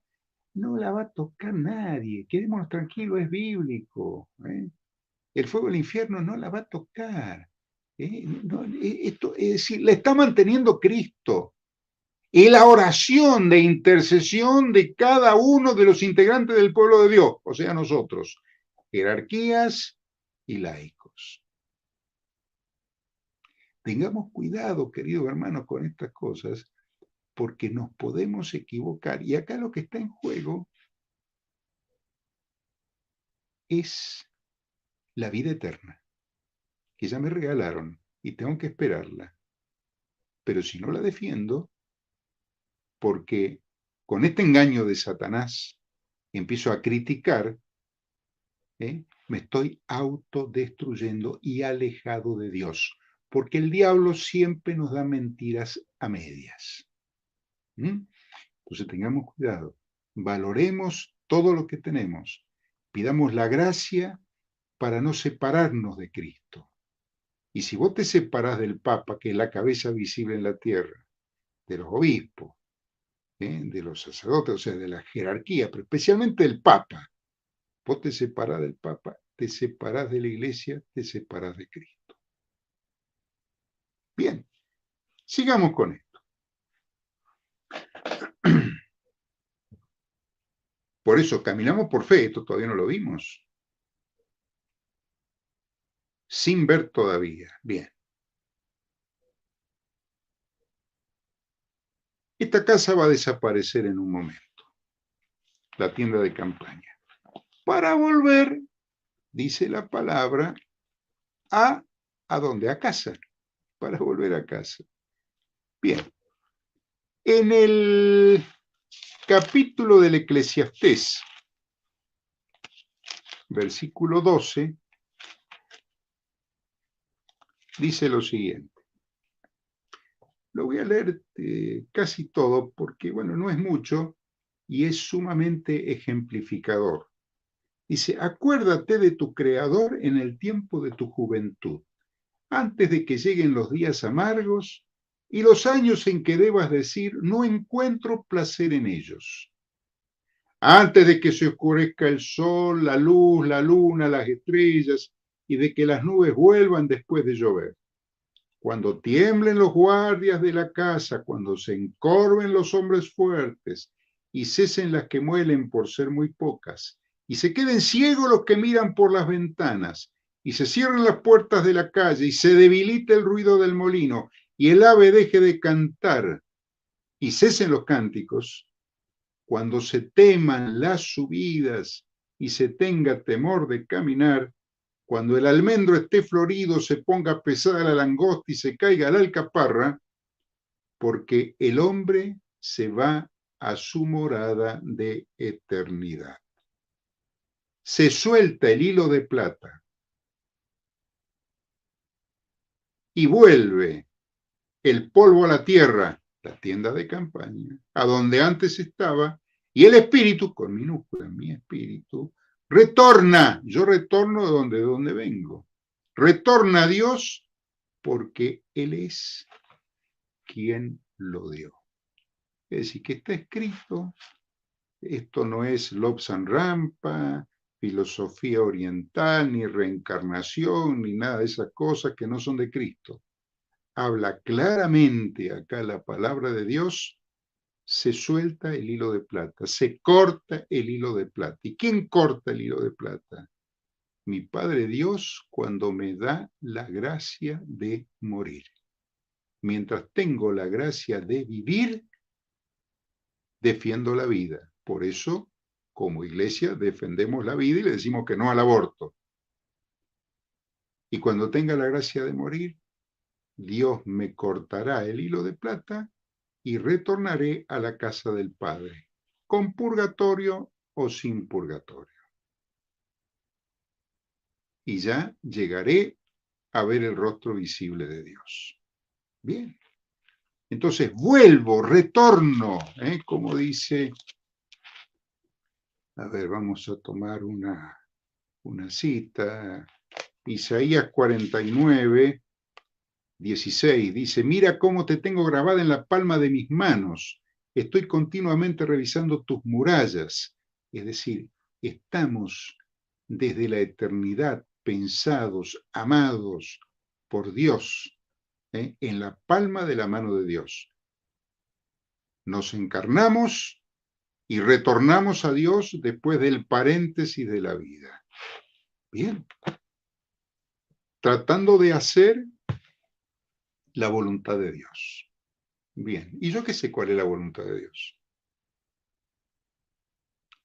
no la va a tocar nadie, quedémonos tranquilos, es bíblico. El fuego del infierno no la va a tocar. No, esto, es decir, la está manteniendo Cristo. Y la oración de intercesión de cada uno de los integrantes del pueblo de Dios, o sea, nosotros, jerarquías y laicos. Tengamos cuidado, queridos hermanos, con estas cosas, porque nos podemos equivocar. Y acá lo que está en juego es la vida eterna, que ya me regalaron y tengo que esperarla. Pero si no la defiendo, porque con este engaño de Satanás empiezo a criticar, me estoy autodestruyendo y alejado de Dios, porque el diablo siempre nos da mentiras a medias. Entonces tengamos cuidado, valoremos todo lo que tenemos, pidamos la gracia para no separarnos de Cristo. Y si vos te separás del Papa, que es la cabeza visible en la tierra, de los obispos, de los sacerdotes, o sea, de la jerarquía, pero especialmente del Papa, vos te separás del Papa, te separás de la Iglesia, te separás de Cristo. Bien, sigamos con esto. Por eso caminamos por fe, esto todavía no lo vimos. Sin ver todavía. Bien. Esta casa va a desaparecer en un momento, la tienda de campaña, para volver, dice la palabra, ¿a dónde? A casa, para volver a casa. Bien. En el capítulo del Eclesiastés, versículo 12, dice lo siguiente. Lo voy a leer casi todo porque, bueno, no es mucho y es sumamente ejemplificador. Dice, acuérdate de tu Creador en el tiempo de tu juventud, antes de que lleguen los días amargos y los años en que debas decir, no encuentro placer en ellos. Antes de que se oscurezca el sol, la luz, la luna, las estrellas y de que las nubes vuelvan después de llover. Cuando tiemblen los guardias de la casa, cuando se encorven los hombres fuertes y cesen las que muelen por ser muy pocas, y se queden ciegos los que miran por las ventanas, y se cierren las puertas de la calle, y se debilite el ruido del molino, y el ave deje de cantar, y cesen los cánticos, cuando se teman las subidas y se tenga temor de caminar, cuando el almendro esté florido, se ponga pesada la langosta y se caiga la alcaparra, porque el hombre se va a su morada de eternidad. Se suelta el hilo de plata y vuelve el polvo a la tierra, la tienda de campaña, a donde antes estaba, y el espíritu, con minúscula, mi espíritu, retorna, yo retorno de donde vengo, retorna a Dios porque Él es quien lo dio. Es decir, que está escrito, esto no es Lobsang Rampa, filosofía oriental, ni reencarnación, ni nada de esas cosas que no son de Cristo. Habla claramente acá la palabra de Dios, se suelta el hilo de plata, se corta el hilo de plata. ¿Y quién corta el hilo de plata? Mi Padre Dios cuando me da la gracia de morir. Mientras tengo la gracia de vivir, defiendo la vida. Por eso, como iglesia, defendemos la vida y le decimos que no al aborto. Y cuando tenga la gracia de morir, Dios me cortará el hilo de plata y retornaré a la casa del Padre, con purgatorio o sin purgatorio. Y ya llegaré a ver el rostro visible de Dios. Bien. Entonces vuelvo, retorno, como dice, a ver, vamos a tomar una cita, Isaías 49, 16, dice, mira cómo te tengo grabada en la palma de mis manos, estoy continuamente revisando tus murallas, es decir, estamos desde la eternidad pensados, amados por Dios, en la palma de la mano de Dios. Nos encarnamos y retornamos a Dios después del paréntesis de la vida. Bien. Tratando de hacer la voluntad de Dios. Bien. ¿Y yo qué sé cuál es la voluntad de Dios?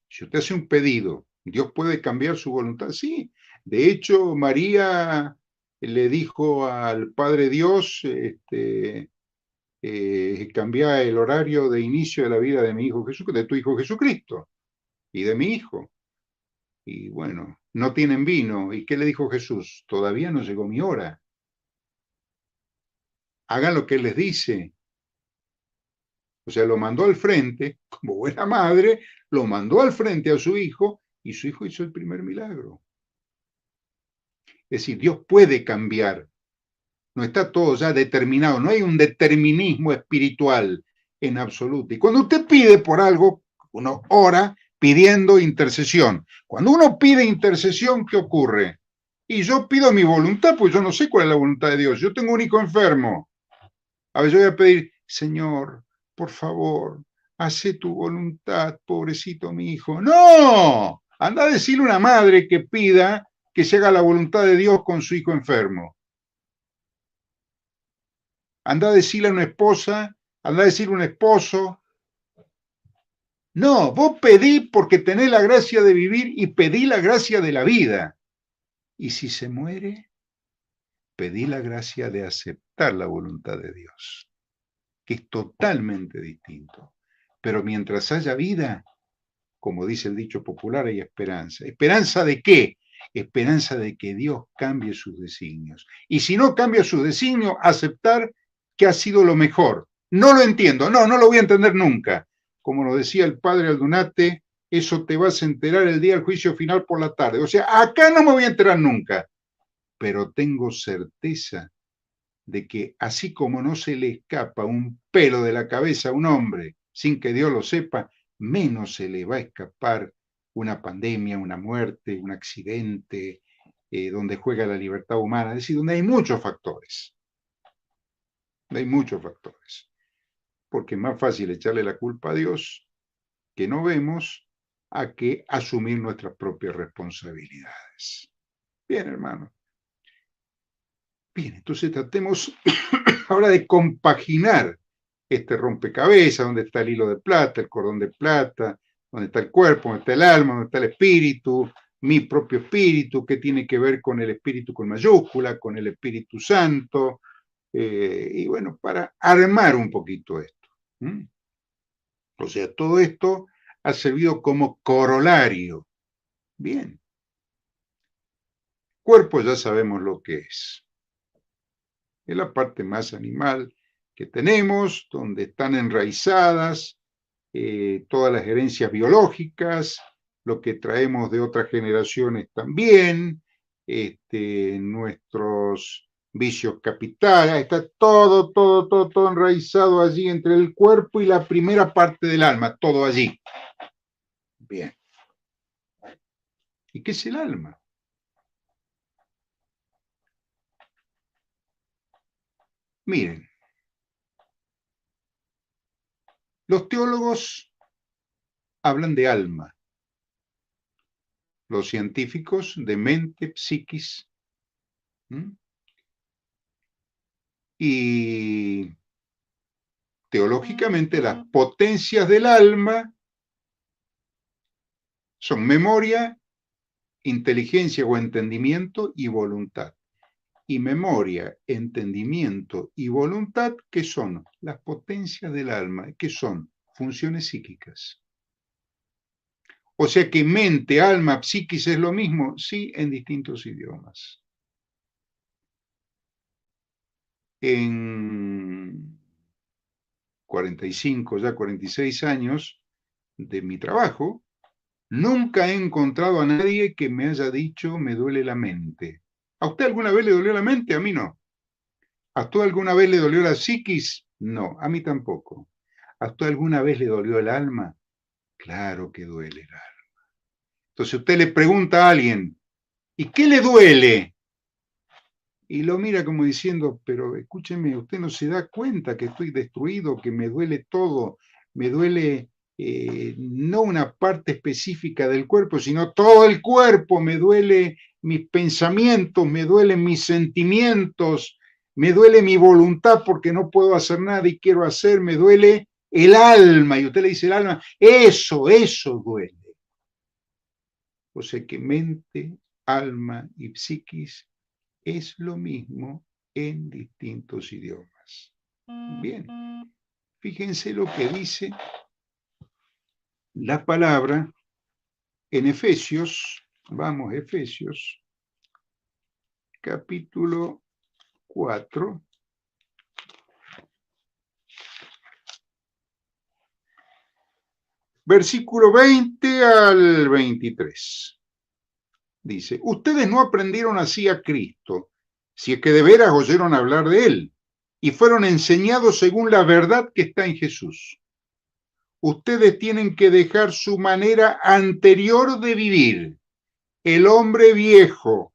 Si usted hace un pedido, ¿Dios puede cambiar su voluntad? Sí. De hecho, María le dijo al Padre Dios, cambia el horario de inicio de la vida de mi hijo Jesús, de tu hijo Jesucristo y de mi hijo. Y bueno, no tienen vino. ¿Y qué le dijo Jesús? Todavía no llegó mi hora. Hagan lo que él les dice. O sea, lo mandó al frente, como buena madre, lo mandó al frente a su hijo y su hijo hizo el primer milagro. Es decir, Dios puede cambiar. No está todo ya determinado, no hay un determinismo espiritual en absoluto. Y cuando usted pide por algo, uno ora pidiendo intercesión. Cuando uno pide intercesión, ¿qué ocurre? Y yo pido mi voluntad, pues yo no sé cuál es la voluntad de Dios. Yo tengo un hijo enfermo. A ver, yo voy a pedir, Señor, por favor, hace tu voluntad, pobrecito mi hijo. ¡No! Anda a decirle a una madre que pida que se haga la voluntad de Dios con su hijo enfermo. Anda a decirle a una esposa, anda a decirle a un esposo. No, vos pedí porque tenés la gracia de vivir y pedí la gracia de la vida. Y si se muere, pedí la gracia de aceptar la voluntad de Dios, que es totalmente distinto. Pero mientras haya vida, como dice el dicho popular, hay esperanza. ¿Esperanza de qué? Esperanza de que Dios cambie sus designios. Y si no cambia sus designios, aceptar que ha sido lo mejor. No lo entiendo, no lo voy a entender nunca. Como lo decía el padre Aldunate, eso te vas a enterar el día del juicio final por la tarde. O sea, acá no me voy a enterar nunca. Pero tengo certeza de que así como no se le escapa un pelo de la cabeza a un hombre sin que Dios lo sepa, menos se le va a escapar una pandemia, una muerte, un accidente, donde juega la libertad humana, es decir, donde hay muchos factores. Hay muchos factores. Porque es más fácil echarle la culpa a Dios que no vemos, a que asumir nuestras propias responsabilidades. Bien, hermano. Bien, entonces tratemos ahora de compaginar este rompecabezas, donde está el hilo de plata, el cordón de plata, donde está el cuerpo, donde está el alma, donde está el espíritu, mi propio espíritu, que tiene que ver con el espíritu con mayúscula, con el Espíritu Santo, y bueno, para armar un poquito esto. O sea, todo esto ha servido como corolario. Bien. Cuerpo ya sabemos lo que es. Es la parte más animal que tenemos, donde están enraizadas todas las herencias biológicas, lo que traemos de otras generaciones también, nuestros vicios capitales, está todo enraizado allí entre el cuerpo y la primera parte del alma, todo allí. Bien. ¿Y qué es el alma? Miren, los teólogos hablan de alma, los científicos de mente, psiquis, y teológicamente las potencias del alma son memoria, inteligencia o entendimiento y voluntad. Y memoria, entendimiento y voluntad, ¿qué son? Las potencias del alma, que son funciones psíquicas. O sea que mente, alma, psiquis es lo mismo, sí, en distintos idiomas. En 45, ya 46 años de mi trabajo, nunca he encontrado a nadie que me haya dicho me duele la mente. ¿A usted alguna vez le dolió la mente? A mí no. ¿A usted alguna vez le dolió la psiquis? No, a mí tampoco. ¿A usted alguna vez le dolió el alma? Claro que duele el alma. Entonces usted le pregunta a alguien, ¿y qué le duele? Y lo mira como diciendo, pero escúcheme, usted no se da cuenta que estoy destruido, que me duele todo, me duele no una parte específica del cuerpo, sino todo el cuerpo, me duele mis pensamientos, me duelen mis sentimientos, me duele mi voluntad porque no puedo hacer nada y quiero hacer, me duele el alma. Y usted le dice el alma, eso duele. O sea que mente, alma y psiquis es lo mismo en distintos idiomas. Bien, fíjense lo que dice la palabra en Efesios, vamos, Efesios, capítulo 4, versículo 20 al 23. Dice, ustedes no aprendieron así a Cristo, si es que de veras oyeron hablar de Él, y fueron enseñados según la verdad que está en Jesús. Ustedes tienen que dejar su manera anterior de vivir, el hombre viejo,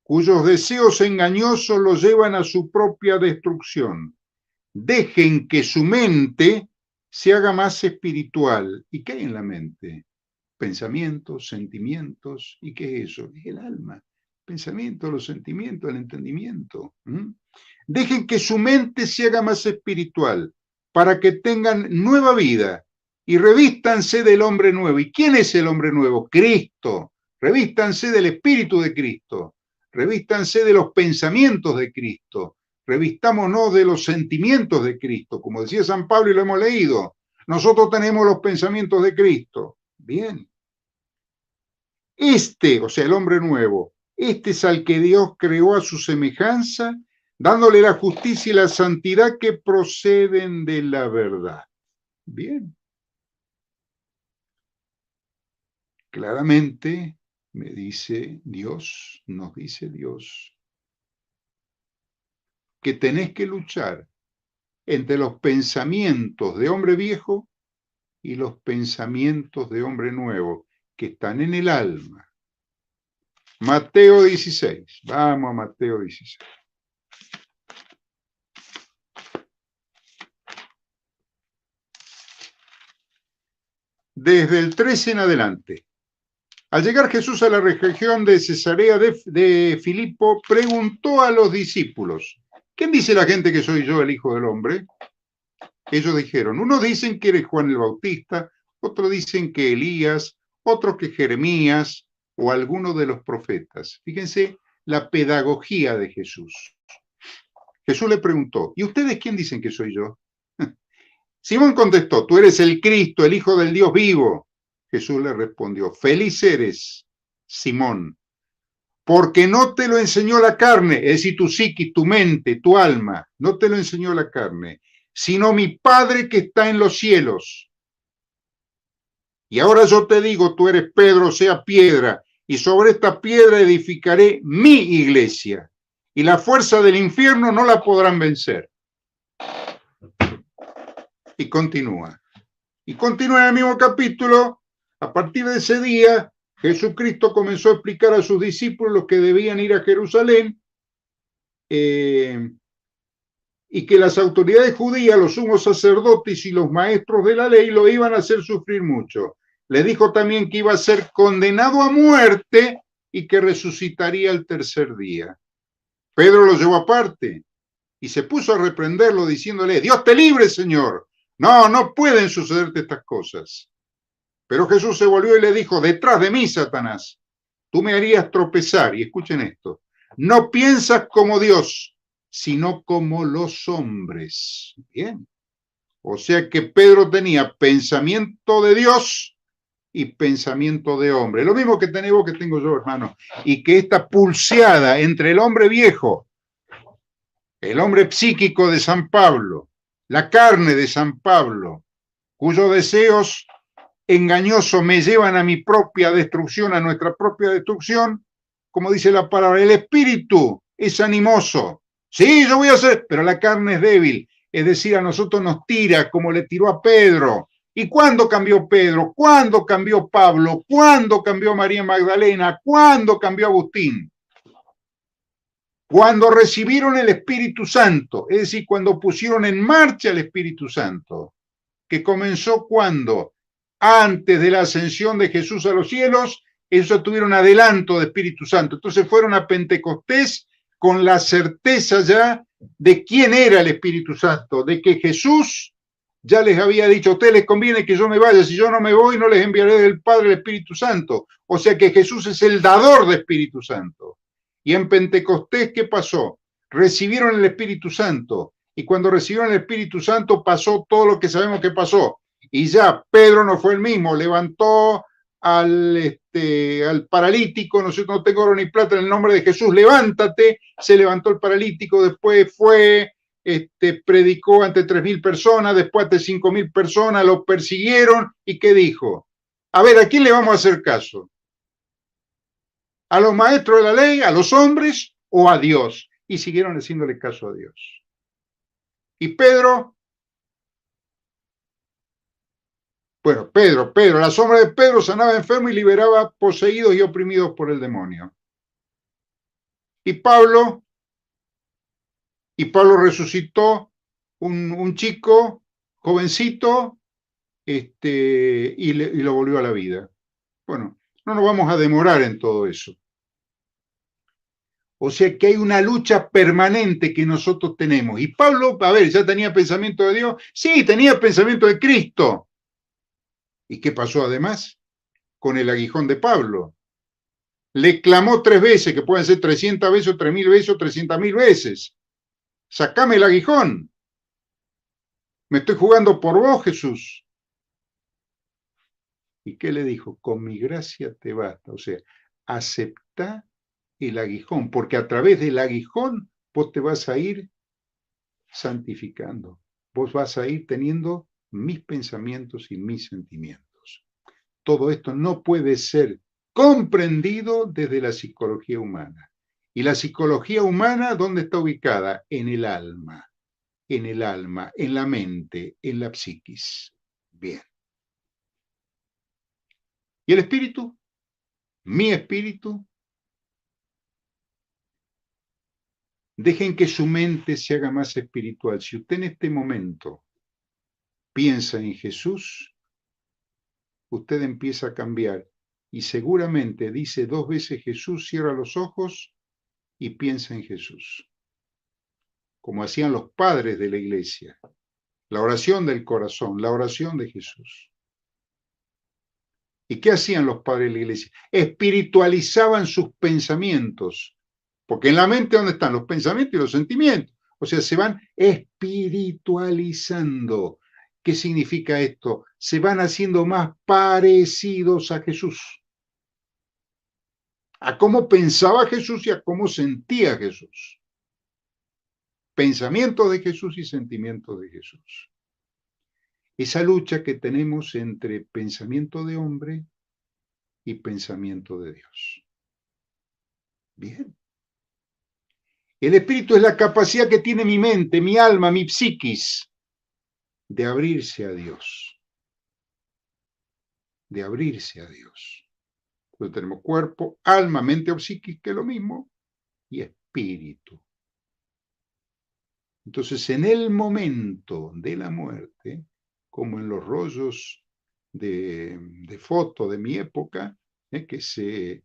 cuyos deseos engañosos los llevan a su propia destrucción. Dejen que su mente se haga más espiritual. ¿Y qué hay en la mente? Pensamientos, sentimientos. ¿Y qué es eso? Es el alma. Pensamientos, los sentimientos, el entendimiento. Dejen que su mente se haga más espiritual para que tengan nueva vida y revístanse del hombre nuevo. ¿Y quién es el hombre nuevo? Cristo. Revístanse del Espíritu de Cristo. Revístanse de los pensamientos de Cristo. Revistámonos de los sentimientos de Cristo. Como decía San Pablo y lo hemos leído, nosotros tenemos los pensamientos de Cristo. Bien. O sea, el hombre nuevo, es al que Dios creó a su semejanza, dándole la justicia y la santidad que proceden de la verdad. Bien. Claramente me dice Dios, nos dice Dios, que tenés que luchar entre los pensamientos de hombre viejo y los pensamientos de hombre nuevo, que están en el alma. Mateo 16. Vamos a Mateo 16. desde el 13 en adelante. Al llegar Jesús a la región de Cesarea de Filipo, preguntó a los discípulos, ¿quién dice la gente que soy yo, el Hijo del Hombre? Ellos dijeron, unos dicen que eres Juan el Bautista, otros dicen que Elías, otros que Jeremías o alguno de los profetas. Fíjense la pedagogía de Jesús. Jesús le preguntó, ¿y ustedes quién dicen que soy yo? Simón contestó, tú eres el Cristo, el Hijo del Dios vivo. Jesús le respondió, feliz eres, Simón, porque no te lo enseñó la carne, es decir, tu psiquis, tu mente, tu alma, no te lo enseñó la carne, sino mi Padre que está en los cielos. Y ahora yo te digo, tú eres Pedro, sea piedra, y sobre esta piedra edificaré mi iglesia, y la fuerza del infierno no la podrán vencer. Y continúa. Y continúa en el mismo capítulo. A partir de ese día, Jesucristo comenzó a explicar a sus discípulos que debían ir a Jerusalén y que las autoridades judías, los sumos sacerdotes y los maestros de la ley lo iban a hacer sufrir mucho. Le dijo también que iba a ser condenado a muerte y que resucitaría el tercer día. Pedro lo llevó aparte y se puso a reprenderlo diciéndole, Dios te libre, Señor. No, no pueden sucederte estas cosas. Pero Jesús se volvió y le dijo, detrás de mí, Satanás, tú me harías tropezar. Y escuchen esto, no piensas como Dios, sino como los hombres. Bien. O sea que Pedro tenía pensamiento de Dios y pensamiento de hombre. Lo mismo que tenés vos, que tengo yo, hermano. Y que esta pulseada entre el hombre viejo, el hombre psíquico de San Pablo, la carne de San Pablo, cuyos deseos engañosos me llevan a mi propia destrucción, a nuestra propia destrucción, como dice la palabra, el espíritu es animoso. Sí, yo voy a hacer, pero la carne es débil. Es decir, a nosotros nos tira como le tiró a Pedro. ¿Y cuándo cambió Pedro? ¿Cuándo cambió Pablo? ¿Cuándo cambió María Magdalena? ¿Cuándo cambió Agustín? Cuando recibieron el Espíritu Santo, es decir, cuando pusieron en marcha el Espíritu Santo, que comenzó cuando, antes de la ascensión de Jesús a los cielos, ellos tuvieron adelanto de Espíritu Santo. Entonces fueron a Pentecostés con la certeza ya de quién era el Espíritu Santo, de que Jesús ya les había dicho, a ustedes les conviene que yo me vaya, si yo no me voy no les enviaré del Padre el Espíritu Santo. O sea que Jesús es el dador de Espíritu Santo. Y en Pentecostés, ¿qué pasó? Recibieron el Espíritu Santo. Y cuando recibieron el Espíritu Santo pasó todo lo que sabemos que pasó. Y ya Pedro no fue el mismo, levantó al paralítico, no tengo oro ni plata en el nombre de Jesús, levántate, se levantó el paralítico, después fue, predicó ante 3.000 personas, después ante 5.000 personas, lo persiguieron, ¿y qué dijo? A ver, ¿a quién le vamos a hacer caso? ¿A los maestros de la ley, a los hombres o a Dios? Y siguieron haciéndole caso a Dios. Y Pedro, la sombra de Pedro sanaba enfermo y liberaba poseídos y oprimidos por el demonio. Y Pablo resucitó un chico, jovencito, y lo volvió a la vida. Bueno, no nos vamos a demorar en todo eso. O sea que hay una lucha permanente que nosotros tenemos. Y Pablo, a ver, ¿ya tenía pensamiento de Dios? Sí, tenía pensamiento de Cristo. ¿Y qué pasó además? Con el aguijón de Pablo. Le clamó 3 veces, que pueden ser 300 veces, o 3.000 veces, o 300.000 veces. Sacame el aguijón. Me estoy jugando por vos, Jesús. ¿Y qué le dijo? Con mi gracia te basta. O sea, aceptá el aguijón, porque a través del aguijón vos te vas a ir santificando. Vos vas a ir teniendo mis pensamientos y mis sentimientos. Todo esto no puede ser comprendido desde la psicología humana. Y la psicología humana, ¿dónde está ubicada? En el alma, en la mente, en la psiquis. Bien. ¿Y el espíritu? Mi espíritu. Dejen que su mente se haga más espiritual. Si usted en este momento piensa en Jesús, usted empieza a cambiar. Y seguramente dice 2 veces Jesús, cierra los ojos y piensa en Jesús, como hacían los padres de la iglesia. La oración del corazón, la oración de Jesús. ¿Y qué hacían los padres de la iglesia? Espiritualizaban sus pensamientos, porque en la mente, ¿dónde están? Los pensamientos y los sentimientos. O sea, se van espiritualizando. ¿Qué significa esto? Se van haciendo más parecidos a Jesús, a cómo pensaba Jesús y a cómo sentía Jesús. Pensamientos de Jesús y sentimientos de Jesús. Esa lucha que tenemos entre pensamiento de hombre y pensamiento de Dios. Bien. El espíritu es la capacidad que tiene mi mente, mi alma, mi psiquis, de abrirse a Dios. De abrirse a Dios. Entonces tenemos cuerpo, alma, mente o psiquis, que es lo mismo, y espíritu. Entonces, en el momento de la muerte, como en los rollos de foto de mi época, que se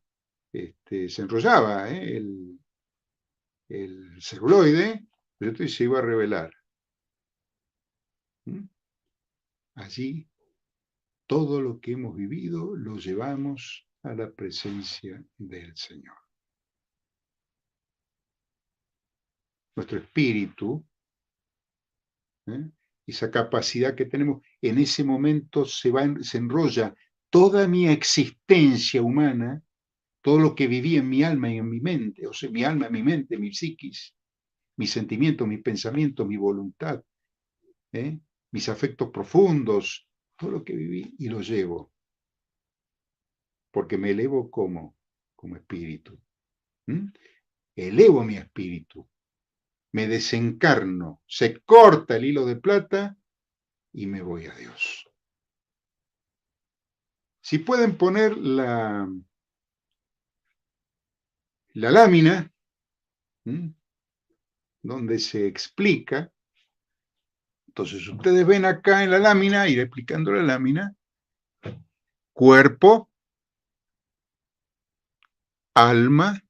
enrollaba el celuloide, y se iba a revelar. Allí, todo lo que hemos vivido lo llevamos a la presencia del Señor. Nuestro espíritu, esa capacidad que tenemos, en ese momento se enrolla toda mi existencia humana, todo lo que viví en mi alma y en mi mente, o sea, mi alma, mi mente, mi psiquis, mis sentimientos, mis pensamientos, mi voluntad, mis afectos profundos, todo lo que viví y lo llevo, porque me elevo como espíritu. Elevo mi espíritu, me desencarno, se corta el hilo de plata y me voy a Dios. Si pueden poner la lámina, donde se explica, entonces ustedes ven acá en la lámina, iré explicando la lámina, cuerpo, alma,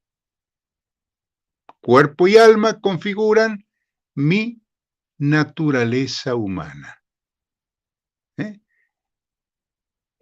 cuerpo y alma configuran mi naturaleza humana.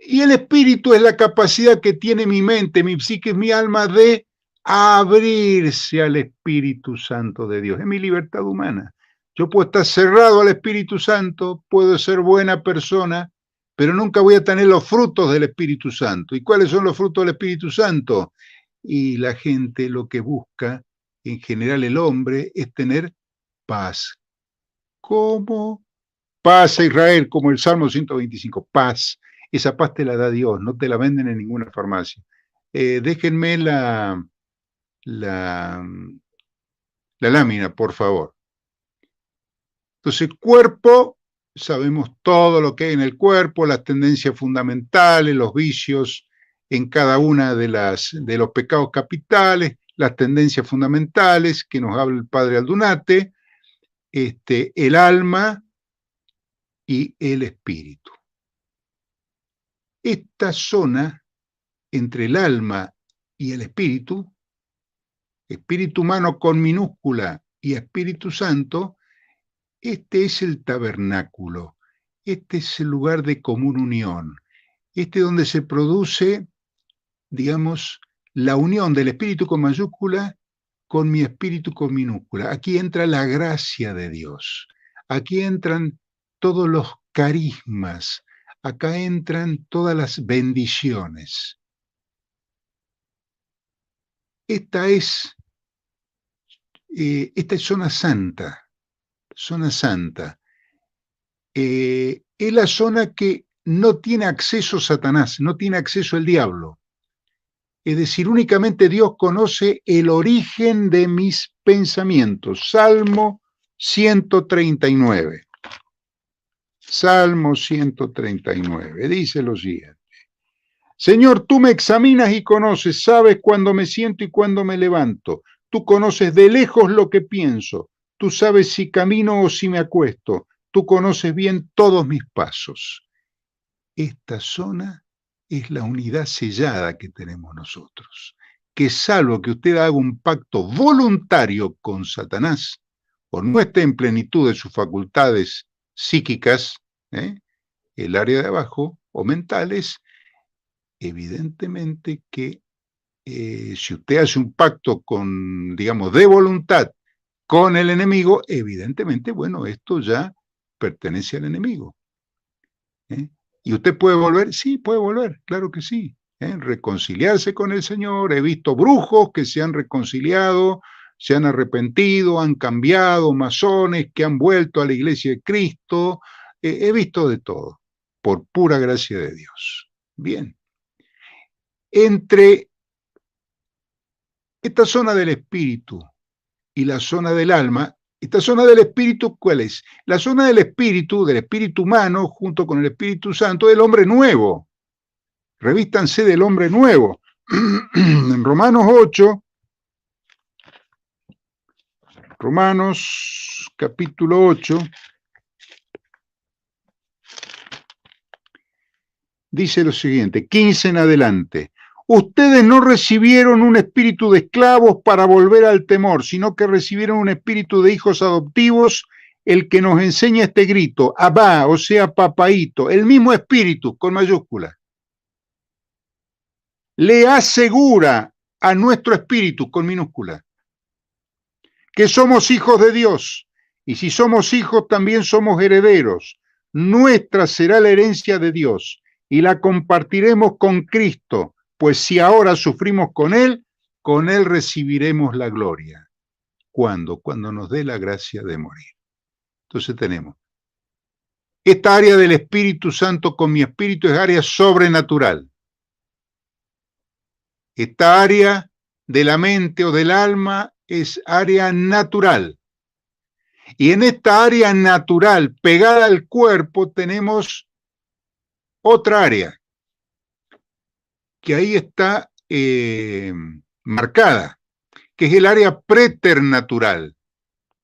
Y el espíritu es la capacidad que tiene mi mente, mi psique, mi alma de abrirse al Espíritu Santo de Dios. Es mi libertad humana. Yo puedo estar cerrado al Espíritu Santo, puedo ser buena persona, pero nunca voy a tener los frutos del Espíritu Santo. ¿Y cuáles son los frutos del Espíritu Santo? Y la gente lo que busca, en general el hombre, es tener paz. ¿Cómo? Paz a Israel, como el Salmo 125, paz. Esa paz te la da Dios, no te la venden en ninguna farmacia. Déjenme la lámina, por favor. Entonces, cuerpo, sabemos todo lo que hay en el cuerpo, las tendencias fundamentales, los vicios en cada una de los pecados capitales, las tendencias fundamentales que nos habla el padre Aldunate, el alma y el espíritu. Esta zona entre el alma y el espíritu humano con minúscula y Espíritu Santo, este es el tabernáculo, este es el lugar de común unión, este es donde se produce, digamos, la unión del espíritu con mayúscula con mi espíritu con minúscula. Aquí entra la gracia de Dios, aquí entran todos los carismas, acá entran todas las bendiciones. Esta es zona santa, es la zona que no tiene acceso Satanás, no tiene acceso el diablo. Es decir, únicamente Dios conoce el origen de mis pensamientos. Salmo 139. Salmo 139, dice lo siguiente. Señor, tú me examinas y conoces, sabes cuándo me siento y cuándo me levanto. Tú conoces de lejos lo que pienso. Tú sabes si camino o si me acuesto. Tú conoces bien todos mis pasos. Esta zona es la unidad sellada que tenemos nosotros, que salvo que usted haga un pacto voluntario con Satanás, o no esté en plenitud de sus facultades psíquicas, el área de abajo, o mentales, evidentemente que si usted hace un pacto con, digamos, de voluntad con el enemigo, evidentemente, bueno, esto ya pertenece al enemigo. ¿Y usted puede volver? Sí, puede volver, claro que sí. Reconciliarse con el Señor. He visto brujos que se han reconciliado, se han arrepentido, han cambiado, masones que han vuelto a la iglesia de Cristo. He visto de todo, por pura gracia de Dios. Bien. Entre esta zona del espíritu y la zona del alma, esta zona del espíritu, ¿cuál es? La zona del espíritu humano, junto con el Espíritu Santo, del hombre nuevo. Revístanse del hombre nuevo. En Romanos 8, Romanos capítulo 8, dice lo siguiente, 15 en adelante. Ustedes no recibieron un espíritu de esclavos para volver al temor, sino que recibieron un espíritu de hijos adoptivos, el que nos enseña este grito, Abba, o sea, papaíto, el mismo espíritu, con mayúscula. Le asegura a nuestro espíritu, con minúscula, que somos hijos de Dios, y si somos hijos también somos herederos. Nuestra será la herencia de Dios, y la compartiremos con Cristo, pues si ahora sufrimos con Él recibiremos la gloria. ¿Cuándo? Cuando nos dé la gracia de morir. Entonces tenemos esta área del Espíritu Santo con mi espíritu, es área sobrenatural. Esta área de la mente o del alma es área natural. Y en esta área natural, pegada al cuerpo, tenemos otra área, que ahí está marcada, que es el área preternatural,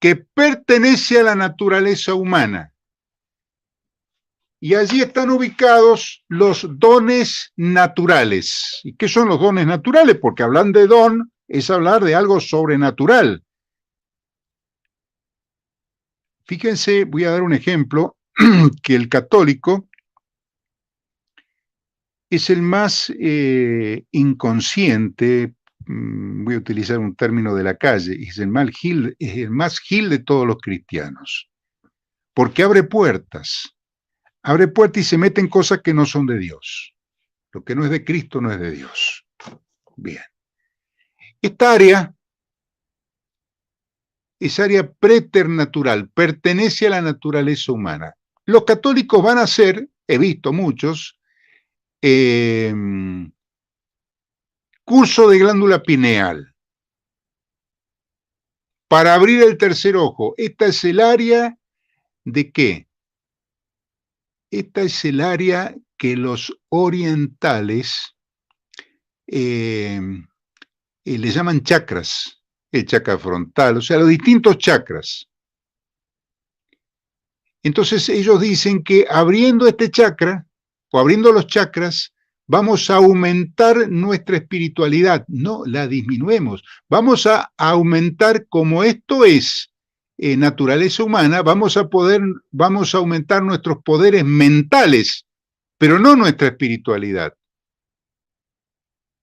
que pertenece a la naturaleza humana. Y allí están ubicados los dones naturales. ¿Y qué son los dones naturales? Porque hablar de don es hablar de algo sobrenatural. Fíjense, voy a dar un ejemplo, que el católico es el más inconsciente, voy a utilizar un término de la calle, es el más gil de todos los cristianos, porque abre puertas y se mete en cosas que no son de Dios. Lo que no es de Cristo no es de Dios. Bien. Esta área es área preternatural, pertenece a la naturaleza humana. Los católicos van a hacer, he visto muchos, curso de glándula pineal para abrir el tercer ojo. Esta es el área de ¿qué? Esta es el área que los orientales le llaman chakras, el chakra frontal, o sea, los distintos chakras. Entonces ellos dicen que abriendo este chakra, o abriendo los chakras, vamos a aumentar nuestra espiritualidad, no la disminuimos, vamos a aumentar, como esto es naturaleza humana, vamos a aumentar nuestros poderes mentales, pero no nuestra espiritualidad.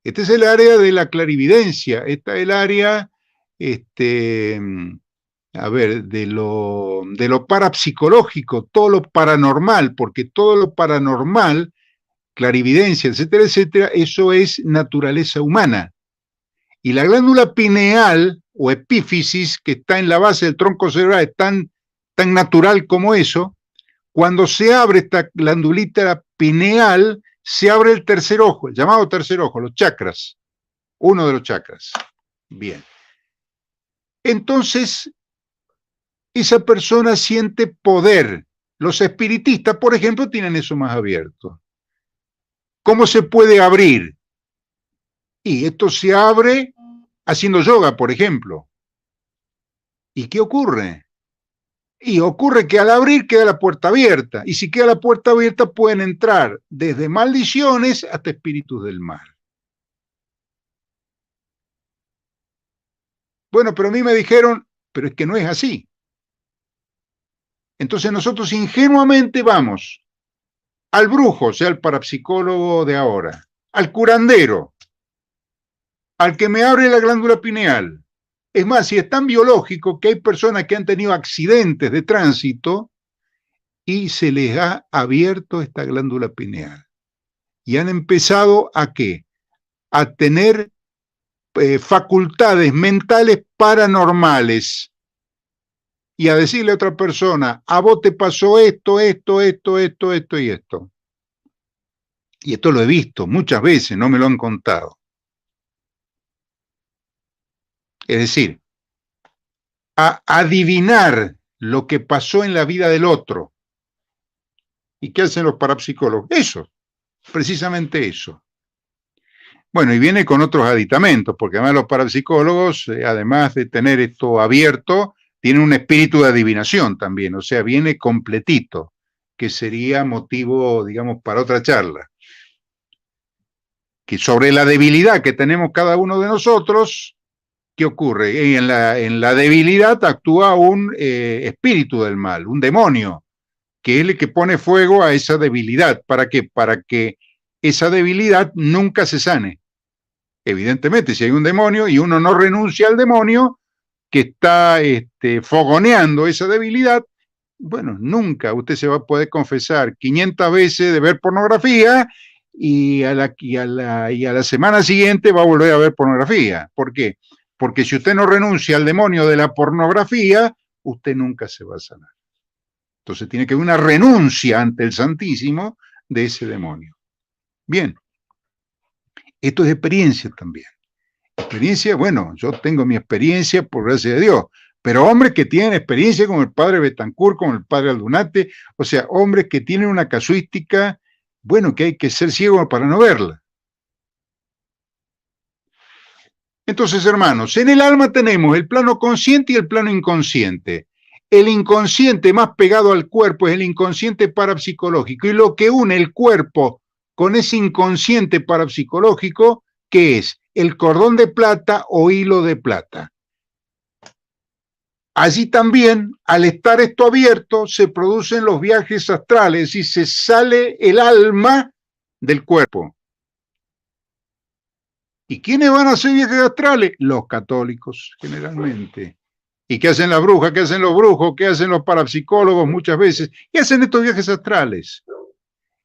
Este es el área de la clarividencia, esta es el área, de lo parapsicológico, todo lo paranormal, porque todo lo paranormal, clarividencia, etcétera, etcétera, eso es naturaleza humana. Y la glándula pineal o epífisis, que está en la base del tronco cerebral, es tan natural como eso. Cuando se abre esta glandulita pineal, se abre el tercer ojo, el llamado tercer ojo, los chakras, uno de los chakras. Bien. Entonces, esa persona siente poder. Los espiritistas, por ejemplo, tienen eso más abierto. ¿Cómo se puede abrir? Y esto se abre haciendo yoga, por ejemplo. ¿Y qué ocurre? Y ocurre que al abrir queda la puerta abierta, y si queda la puerta abierta pueden entrar desde maldiciones hasta espíritus del mal. Bueno, pero a mí me dijeron, pero es que no es así. Entonces nosotros ingenuamente vamos al brujo, o sea, al parapsicólogo de ahora, al curandero, al que me abre la glándula pineal. Es más, si es tan biológico que hay personas que han tenido accidentes de tránsito y se les ha abierto esta glándula pineal. Y han empezado ¿a qué? A tener facultades mentales paranormales y a decirle a otra persona, a vos te pasó esto y esto. Y esto lo he visto muchas veces, no me lo han contado. Es decir, a adivinar lo que pasó en la vida del otro. ¿Y qué hacen los parapsicólogos? Eso, precisamente eso. Bueno, y viene con otros aditamentos, porque además los parapsicólogos, además de tener esto abierto, tienen un espíritu de adivinación también, o sea, viene completito, que sería motivo, digamos, para otra charla. Que sobre la debilidad que tenemos cada uno de nosotros, ¿qué ocurre? En la debilidad actúa un espíritu del mal, un demonio, que es el que pone fuego a esa debilidad. ¿Para qué? Para que esa debilidad nunca se sane. Evidentemente, si hay un demonio y uno no renuncia al demonio que está fogoneando esa debilidad, bueno, nunca usted se va a poder confesar 500 veces de ver pornografía y a la semana siguiente va a volver a ver pornografía. ¿Por qué? Porque si usted no renuncia al demonio de la pornografía, usted nunca se va a sanar. Entonces tiene que haber una renuncia ante el Santísimo de ese demonio. Bien, esto es experiencia también. Experiencia, bueno, yo tengo mi experiencia por gracia de Dios, pero hombres que tienen experiencia como el padre Betancourt, como el padre Aldunate, o sea, hombres que tienen una casuística, bueno, que hay que ser ciego para no verla. Entonces, hermanos, en el alma tenemos el plano consciente y el plano inconsciente. El inconsciente más pegado al cuerpo es el inconsciente parapsicológico, y lo que une el cuerpo con ese inconsciente parapsicológico, ¿qué es? El cordón de plata o hilo de plata. Allí también, al estar esto abierto, se producen los viajes astrales y se sale el alma del cuerpo. ¿Y quiénes van a hacer viajes astrales? Los católicos, generalmente. ¿Y qué hacen las brujas? ¿Qué hacen los brujos? ¿Qué hacen los parapsicólogos muchas veces? ¿Qué hacen estos viajes astrales?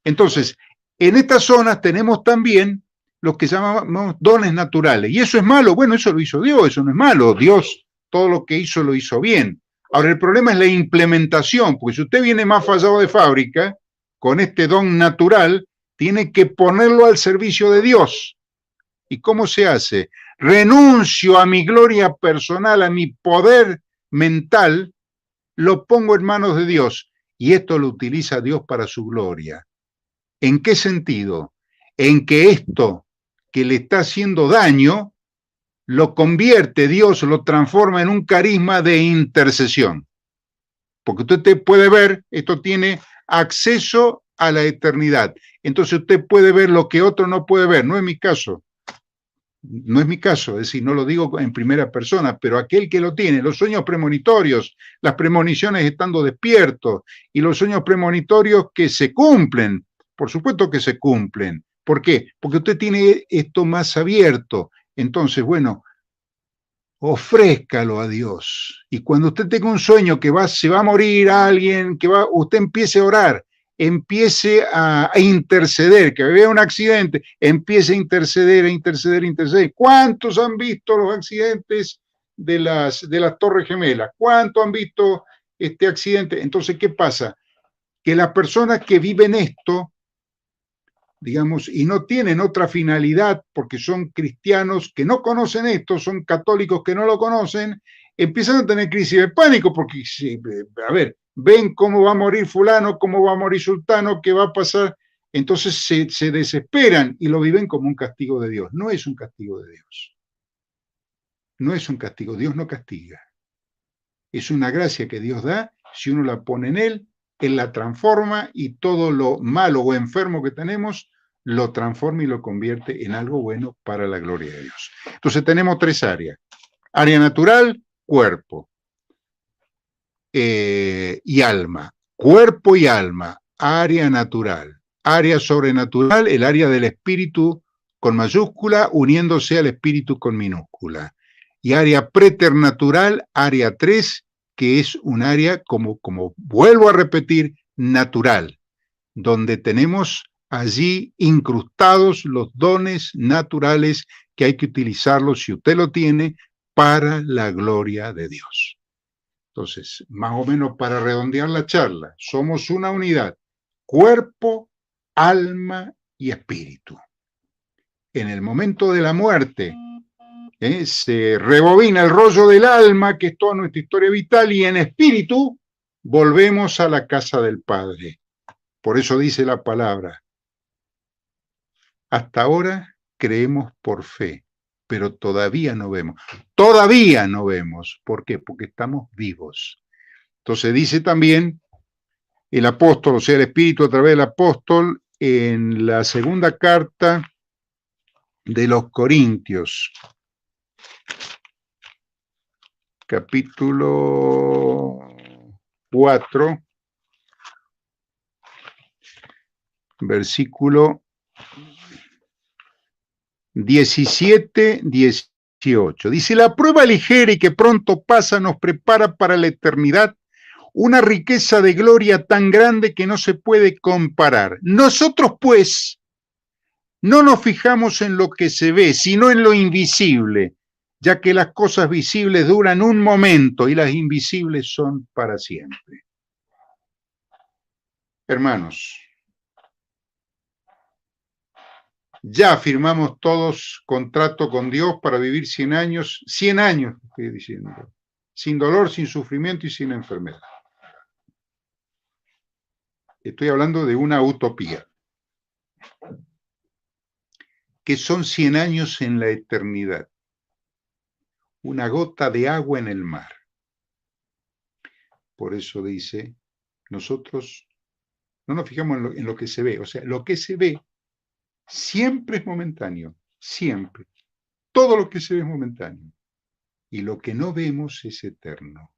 Entonces, en estas zonas tenemos también los que llamamos dones naturales. ¿Y eso es malo? Bueno, eso lo hizo Dios, eso no es malo. Dios todo lo que hizo lo hizo bien. Ahora, el problema es la implementación, porque si usted viene más fallado de fábrica, con este don natural, tiene que ponerlo al servicio de Dios. ¿Y cómo se hace? Renuncio a mi gloria personal, a mi poder mental, lo pongo en manos de Dios. Y esto lo utiliza Dios para su gloria. ¿En qué sentido? En que esto que le está haciendo daño, lo convierte Dios, lo transforma en un carisma de intercesión. Porque usted puede ver, esto tiene acceso a la eternidad. Entonces usted puede ver lo que otro no puede ver. No es mi caso. No es mi caso, es decir, no lo digo en primera persona, pero aquel que lo tiene, los sueños premonitorios, las premoniciones estando despiertos y los sueños premonitorios que se cumplen, por supuesto que se cumplen. ¿Por qué? Porque usted tiene esto más abierto. Entonces, bueno, ofrézcalo a Dios. Y cuando usted tenga un sueño que se va a morir alguien, usted empiece a orar, empiece a interceder, que vea un accidente, empiece a interceder. ¿Cuántos han visto los accidentes de las Torres Gemelas? ¿Cuántos han visto este accidente? Entonces, ¿qué pasa? Que las personas que viven esto, digamos, y no tienen otra finalidad porque son cristianos que no conocen esto, son católicos que no lo conocen, empiezan a tener crisis de pánico porque, a ver, ven cómo va a morir fulano, cómo va a morir sultano, qué va a pasar, entonces se desesperan y lo viven como un castigo de Dios. No es un castigo de Dios. No es un castigo, Dios no castiga. Es una gracia que Dios da Si uno la pone en Él la transforma y todo lo malo o enfermo que tenemos lo transforma y lo convierte en algo bueno para la gloria de Dios. Entonces tenemos tres áreas. Área natural, cuerpo y alma. Cuerpo y alma, área natural. Área sobrenatural, el área del espíritu con mayúscula uniéndose al espíritu con minúscula. Y área preternatural, área 3, que es un área, como vuelvo a repetir, natural, donde tenemos allí incrustados los dones naturales que hay que utilizarlos, si usted lo tiene, para la gloria de Dios. Entonces, más o menos para redondear la charla, somos una unidad, cuerpo, alma y espíritu. En el momento de la muerte, se rebobina el rollo del alma, que es toda nuestra historia vital, y en espíritu volvemos a la casa del Padre. Por eso dice la palabra, hasta ahora creemos por fe, pero todavía no vemos. Todavía no vemos. ¿Por qué? Porque estamos vivos. Entonces dice también el apóstol, o sea, el Espíritu a través del apóstol, en la segunda carta de los Corintios, capítulo 4, versículo 17, 18. Dice, la prueba ligera y que pronto pasa nos prepara para la eternidad una riqueza de gloria tan grande que no se puede comparar. Nosotros, pues, no nos fijamos en lo que se ve, sino en lo invisible, ya que las cosas visibles duran un momento y las invisibles son para siempre. Hermanos, ya firmamos todos contrato con Dios para vivir 100 años, estoy diciendo, sin dolor, sin sufrimiento y sin enfermedad. Estoy hablando de una utopía, que son 100 años en la eternidad, una gota de agua en el mar. Por eso dice, nosotros no nos fijamos en lo que se ve, o sea, lo que se ve siempre es momentáneo, siempre. Todo lo que se ve es momentáneo. Y lo que no vemos es eterno.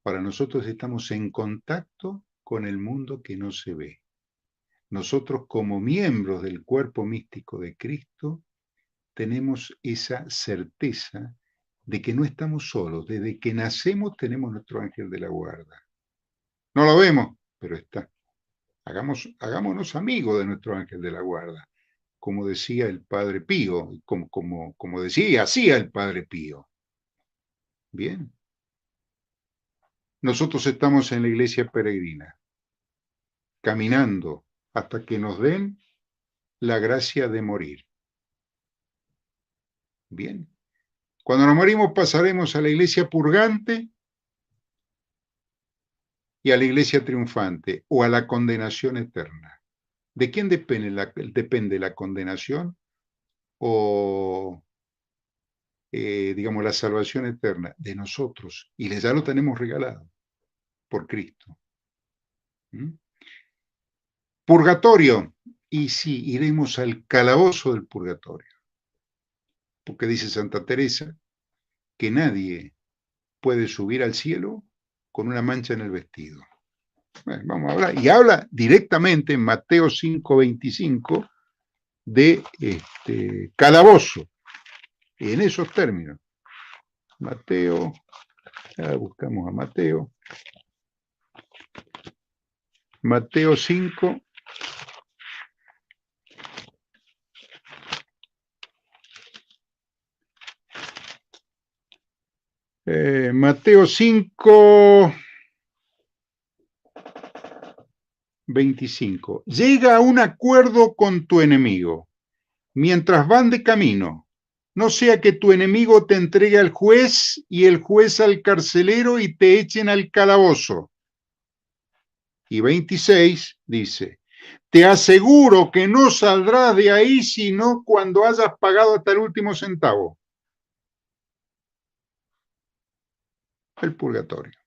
Ahora nosotros estamos en contacto con el mundo que no se ve. Nosotros como miembros del cuerpo místico de Cristo tenemos esa certeza de que no estamos solos. Desde que nacemos tenemos nuestro ángel de la guarda. No lo vemos, pero está. Hagámonos amigos de nuestro ángel de la guarda, como decía el Padre Pío, como hacía el Padre Pío. Bien. Nosotros estamos en la iglesia peregrina, caminando hasta que nos den la gracia de morir. Bien. Cuando nos morimos pasaremos a la iglesia purgante y a la iglesia triunfante o a la condenación eterna. ¿De quién depende la condenación o, digamos, la salvación eterna? De nosotros. Y ya lo tenemos regalado por Cristo. ¿Mm? Purgatorio. Y sí, iremos al calabozo del purgatorio. Porque dice Santa Teresa que nadie puede subir al cielo con una mancha en el vestido. Bueno, vamos a hablar, y habla directamente en Mateo 5:25 de calabozo, en esos términos. Mateo, buscamos a Mateo. Mateo 5. Mateo 5, 25. Llega a un acuerdo con tu enemigo mientras van de camino. No sea que tu enemigo te entregue al juez y el juez al carcelero y te echen al calabozo. Y 26 dice, te aseguro que no saldrás de ahí sino cuando hayas pagado hasta el último centavo. El purgatorio.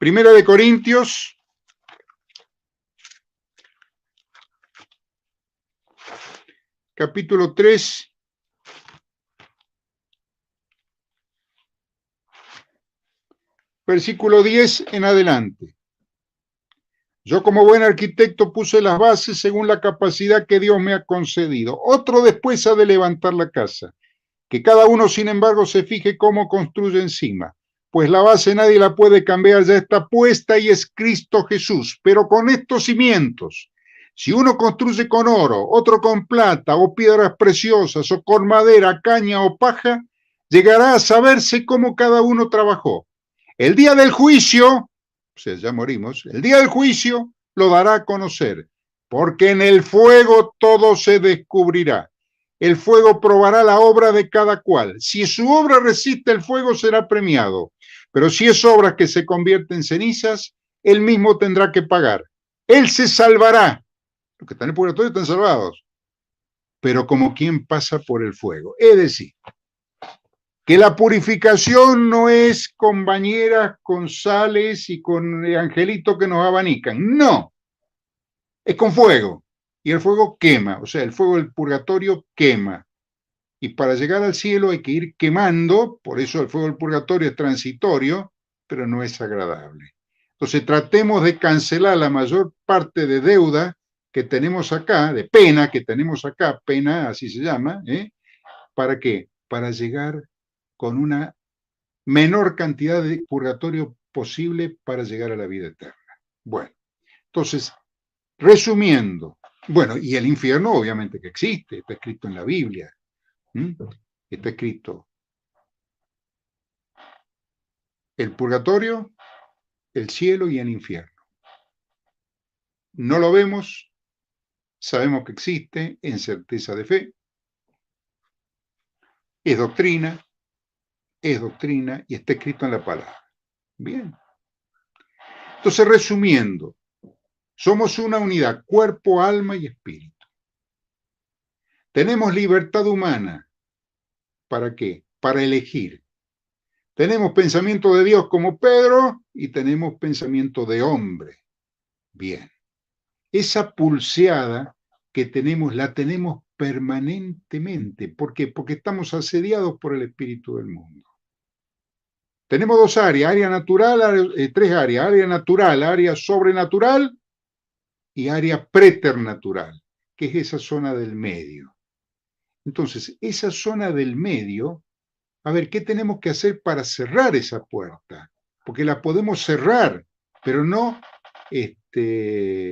Primera de Corintios, capítulo 3, versículo 10 en adelante. Yo como buen arquitecto puse las bases según la capacidad que Dios me ha concedido. Otro después ha de levantar la casa. Que cada uno, sin embargo, se fije cómo construye encima. Pues la base nadie la puede cambiar, ya está puesta y es Cristo Jesús. Pero con estos cimientos, si uno construye con oro, otro con plata o piedras preciosas o con madera, caña o paja, llegará a saberse cómo cada uno trabajó. El día del juicio, o sea, ya morimos, el día del juicio lo dará a conocer, porque en el fuego todo se descubrirá. El fuego probará la obra de cada cual. Si su obra resiste el fuego, será premiado. Pero si es obra que se convierte en cenizas, él mismo tendrá que pagar. Él se salvará. Los que están en el purgatorio están salvados. Pero como quien pasa por el fuego. Es decir, que la purificación no es con bañeras, con sales y con angelitos que nos abanican. No. Es con fuego. Y el fuego quema. O sea, el fuego del purgatorio quema. Y para llegar al cielo hay que ir quemando, por eso el fuego del purgatorio es transitorio, pero no es agradable. Entonces tratemos de cancelar la mayor parte de deuda que tenemos acá, de pena que tenemos acá, pena así se llama, ¿para qué? Para llegar con una menor cantidad de purgatorio posible para llegar a la vida eterna. Bueno, entonces, resumiendo, bueno, y el infierno obviamente que existe, está escrito en la Biblia. Está escrito el purgatorio, el cielo y el infierno. No lo vemos, sabemos que existe en certeza de fe. Es doctrina y está escrito en la palabra. Bien. Entonces, resumiendo, somos una unidad, cuerpo, alma y espíritu. Tenemos libertad humana. ¿Para qué? Para elegir. Tenemos pensamiento de Dios como Pedro y tenemos pensamiento de hombre. Bien. Esa pulseada que tenemos, la tenemos permanentemente. ¿Por qué? Porque estamos asediados por el espíritu del mundo. Tenemos dos áreas, área natural, tres áreas, área natural, área sobrenatural y área preternatural, que es esa zona del medio. Entonces, esa zona del medio, a ver, ¿qué tenemos que hacer para cerrar esa puerta? Porque la podemos cerrar, pero no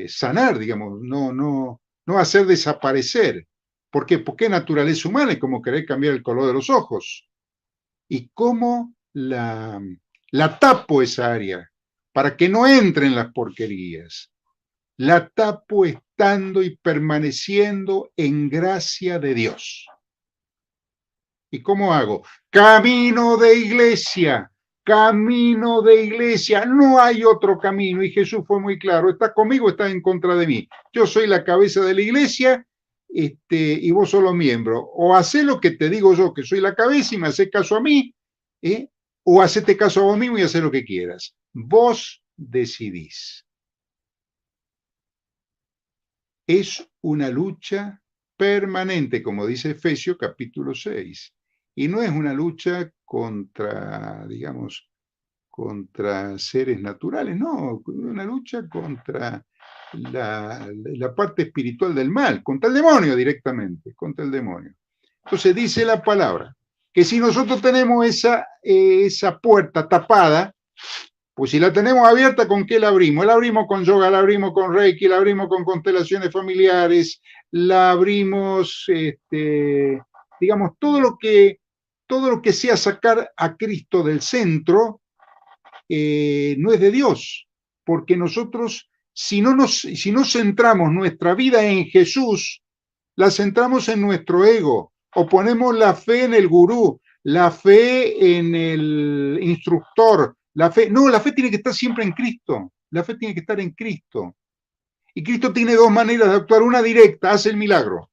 sanar, digamos, no hacer desaparecer. ¿Por qué? Porque es naturaleza humana, es como querer cambiar el color de los ojos. ¿Y cómo la tapo esa área? Para que no entren las porquerías. La tapo estando y permaneciendo en gracia de Dios. ¿Y cómo hago? Camino de iglesia. Camino de iglesia, no hay otro camino, y Jesús fue muy claro, ¿estás conmigo o estás en contra de mí? Yo soy la cabeza de la iglesia, y vos sos los miembros, o hacé lo que te digo yo, que soy la cabeza y me hacés caso a mí, o hacete caso a vos mismo y hacé lo que quieras. Vos decidís. Es una lucha permanente, como dice Efesios capítulo 6. Y no es una lucha contra, digamos, contra seres naturales, no, una lucha contra la parte espiritual del mal, contra el demonio directamente, contra el demonio. Entonces dice la palabra, que si nosotros tenemos esa puerta tapada, pues si la tenemos abierta, ¿con qué la abrimos? La abrimos con yoga, la abrimos con reiki, la abrimos con constelaciones familiares, la abrimos, digamos, todo lo que sea sacar a Cristo del centro, no es de Dios, porque nosotros, si no centramos nuestra vida en Jesús, la centramos en nuestro ego, o ponemos la fe en el gurú, la fe en el instructor, la fe tiene que estar siempre en Cristo, la fe tiene que estar en Cristo. Y Cristo tiene dos maneras de actuar, una directa, hace el milagro,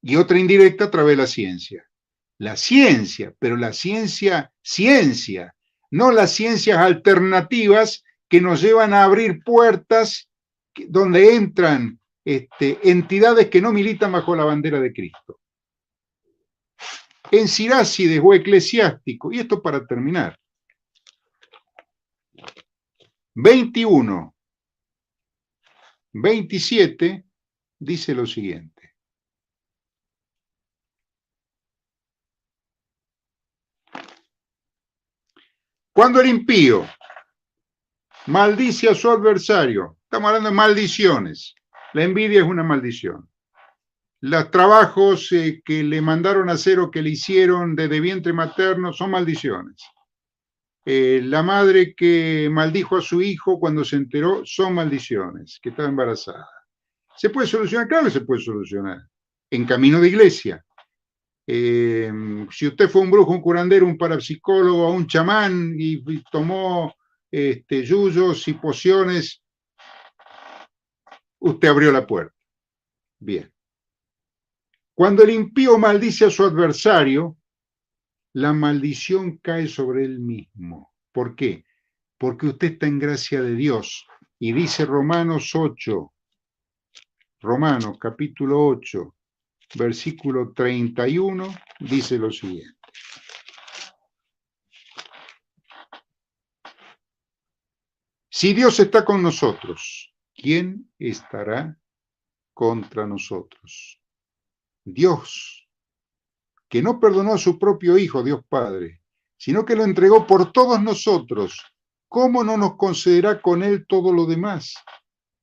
y otra indirecta a través de la ciencia. La ciencia, pero la ciencia, no las ciencias alternativas que nos llevan a abrir puertas donde entran entidades que no militan bajo la bandera de Cristo. En Sirácides o eclesiástico, y esto para terminar, 21, 27, dice lo siguiente. Cuando el impío maldice a su adversario, estamos hablando de maldiciones, la envidia es una maldición. Los trabajos que le mandaron a hacer o que le hicieron desde vientre materno son maldiciones. La madre que maldijo a su hijo cuando se enteró son maldiciones, que estaba embarazada. ¿Se puede solucionar? Claro que se puede solucionar. En camino de iglesia. Si usted fue un brujo, un curandero, un parapsicólogo, un chamán y tomó yuyos y pociones, usted abrió la puerta. Bien. Cuando el impío maldice a su adversario, la maldición cae sobre él mismo. ¿Por qué? Porque usted está en gracia de Dios. Y dice Romanos 8, Romanos capítulo 8, versículo 31, dice lo siguiente. Si Dios está con nosotros, ¿quién estará contra nosotros? Dios, que no perdonó a su propio Hijo, Dios Padre, sino que lo entregó por todos nosotros, ¿cómo no nos concederá con él todo lo demás?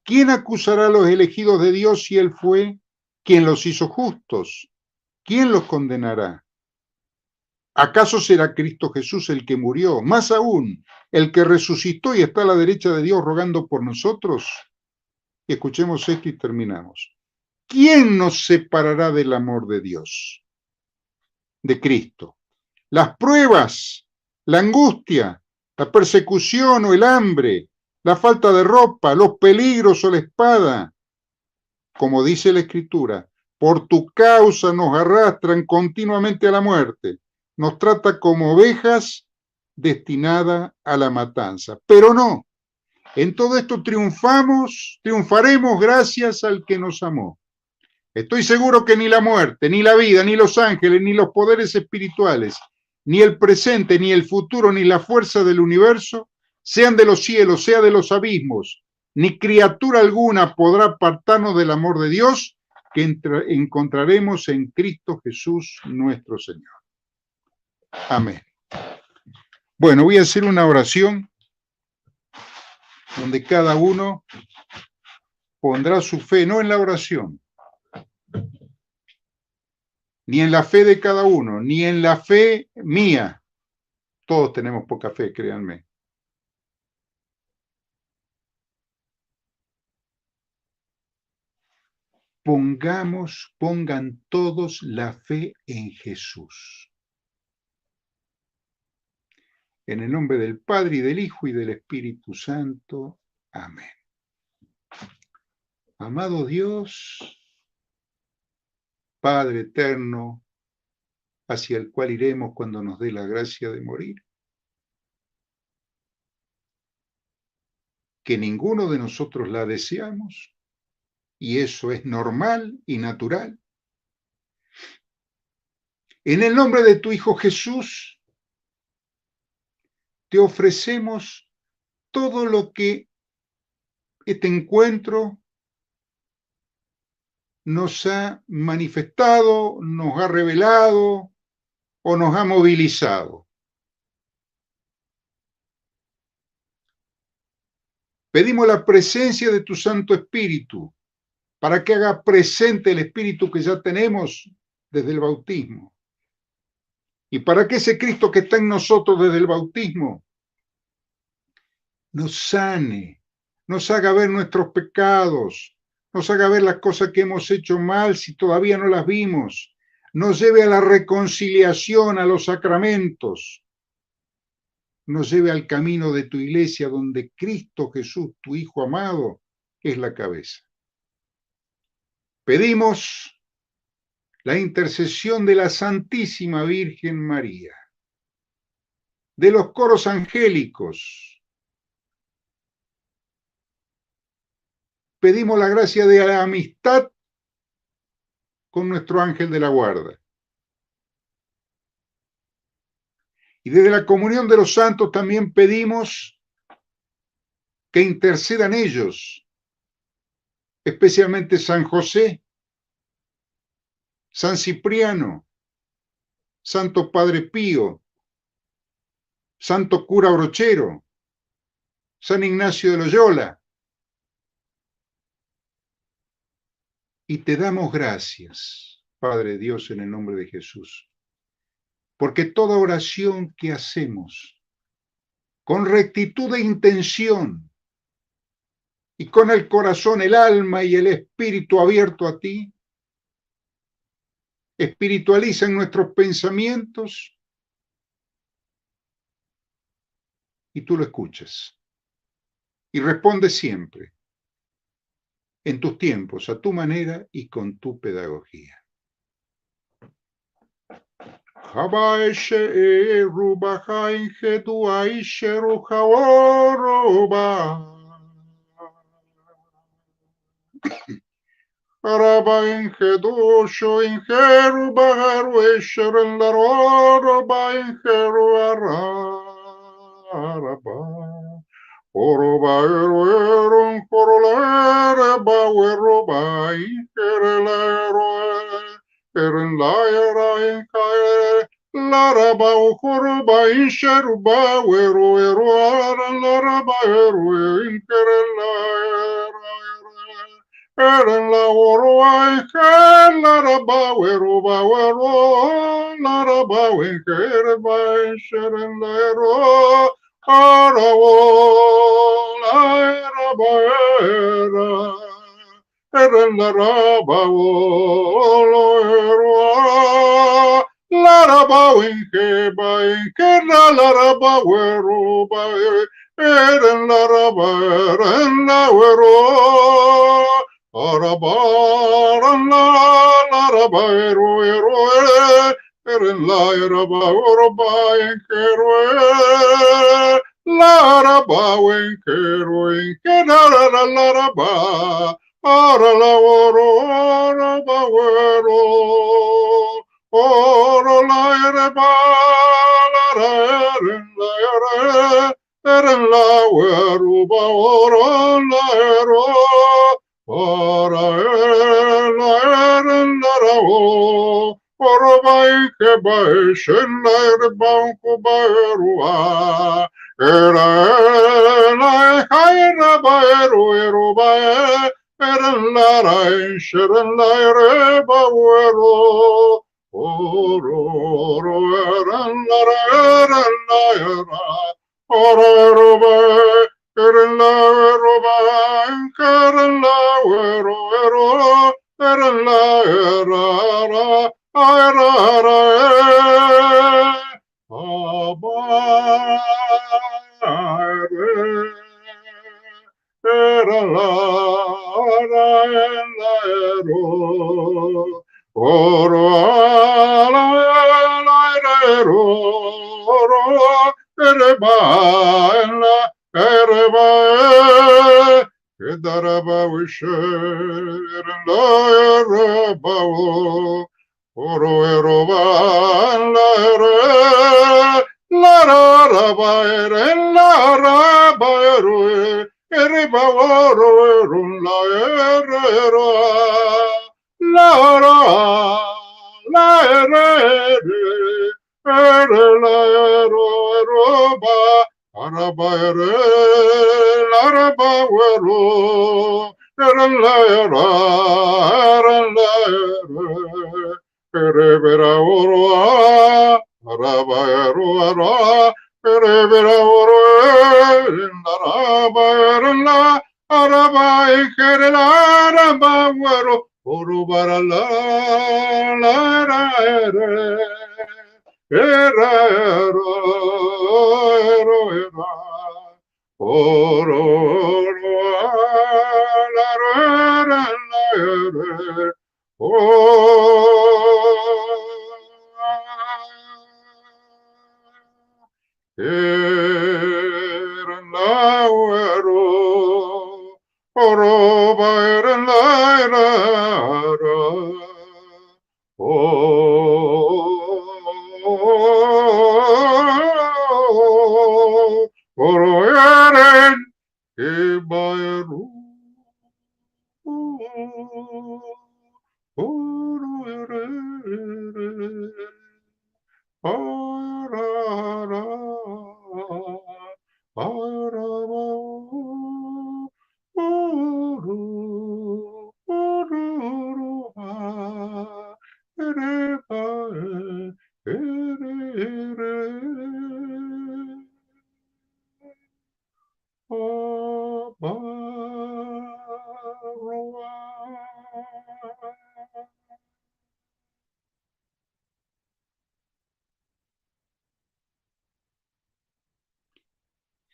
¿Quién acusará a los elegidos de Dios si él fue quien los hizo justos? ¿Quién los condenará? ¿Acaso será Cristo Jesús el que murió? Más aún, el que resucitó y está a la derecha de Dios rogando por nosotros. Escuchemos esto y terminamos. ¿Quién nos separará del amor de Dios? De Cristo. Las pruebas, la angustia, la persecución o el hambre, la falta de ropa, los peligros o la espada. Como dice la Escritura, por tu causa nos arrastran continuamente a la muerte. Nos trata como ovejas destinadas a la matanza. Pero no, en todo esto triunfaremos gracias al que nos amó. Estoy seguro que ni la muerte, ni la vida, ni los ángeles, ni los poderes espirituales, ni el presente, ni el futuro, ni la fuerza del universo, sean de los cielos, sea de los abismos, ni criatura alguna podrá apartarnos del amor de Dios que encontraremos en Cristo Jesús nuestro Señor. Amén. Bueno, voy a hacer una oración donde cada uno pondrá su fe, no en la oración, ni en la fe de cada uno, ni en la fe mía. Todos tenemos poca fe, créanme. Pongan todos la fe en Jesús. En el nombre del Padre, y del Hijo, y del Espíritu Santo. Amén. Amado Dios, Padre eterno, hacia el cual iremos cuando nos dé la gracia de morir, que ninguno de nosotros la deseamos, y eso es normal y natural. En el nombre de tu Hijo Jesús, te ofrecemos todo lo que este encuentro nos ha manifestado, nos ha revelado o nos ha movilizado. Pedimos la presencia de tu Santo Espíritu para que haga presente el Espíritu que ya tenemos desde el bautismo. Y para que ese Cristo que está en nosotros desde el bautismo nos sane, nos haga ver nuestros pecados, nos haga ver las cosas que hemos hecho mal si todavía no las vimos, nos lleve a la reconciliación, a los sacramentos, nos lleve al camino de tu iglesia donde Cristo Jesús, tu Hijo amado, es la cabeza. Pedimos la intercesión de la Santísima Virgen María, de los coros angélicos. Pedimos la gracia de la amistad con nuestro ángel de la guarda. Y desde la comunión de los santos también pedimos que intercedan ellos, especialmente San José, San Cipriano, Santo Padre Pío, Santo Cura Brochero, San Ignacio de Loyola. Y te damos gracias, Padre Dios, en el nombre de Jesús, porque toda oración que hacemos con rectitud de intención y con el corazón, el alma y el espíritu abierto a ti, espiritualizan nuestros pensamientos y tú lo escuchas. Y respondes siempre, en tus tiempos, a tu manera y con tu pedagogía. Araba ingedoşo ingeru baharu eşeren laraba ingeru araba oroba eroeron korolere bawero ba ingerelero eren laera inkaere laraba ukoroba inşeru bawero ero aran laraba ero ingerelera Eren la oro en la raba wero ba wero la raba wen kere ba sheren la ero arawo la raba era eren la raba wo lo ero la raba wen ke ba ke la raba wero ba eren la raba eren la wero Arabaran la raba ero eren la raba orba en kero la raba en kero en kenara la raba ara la oro raba ero oro la raba la eren la weruba oro la ero Para el eren la rao, para bai que baixen la erban cubaerua, la jaira baeru erubae, eren la raenxeren la ereba uero, oro eren la era, oro erubae, Eren la roba, eren la ero, eren la era, era la ero, oro la ero, ereba en la Ereba, Kedaraba wisher, la ereba, oro eroba, la ere, la raba ere, la raba ere, ereba oro erun, la erera, la ere, ere la eroba, Araba ere, araba wero, eren la era, ere vera oro, araba ero ara, ere vera oro, eren la, araba ejere la, araba wero, oro bara la era ere. Era, oro, la, Eren lauero, oroba eren laerara, oro eren ebaeru, oro eren arara, araba, oro, ororoba, ereba, ere, abaroa.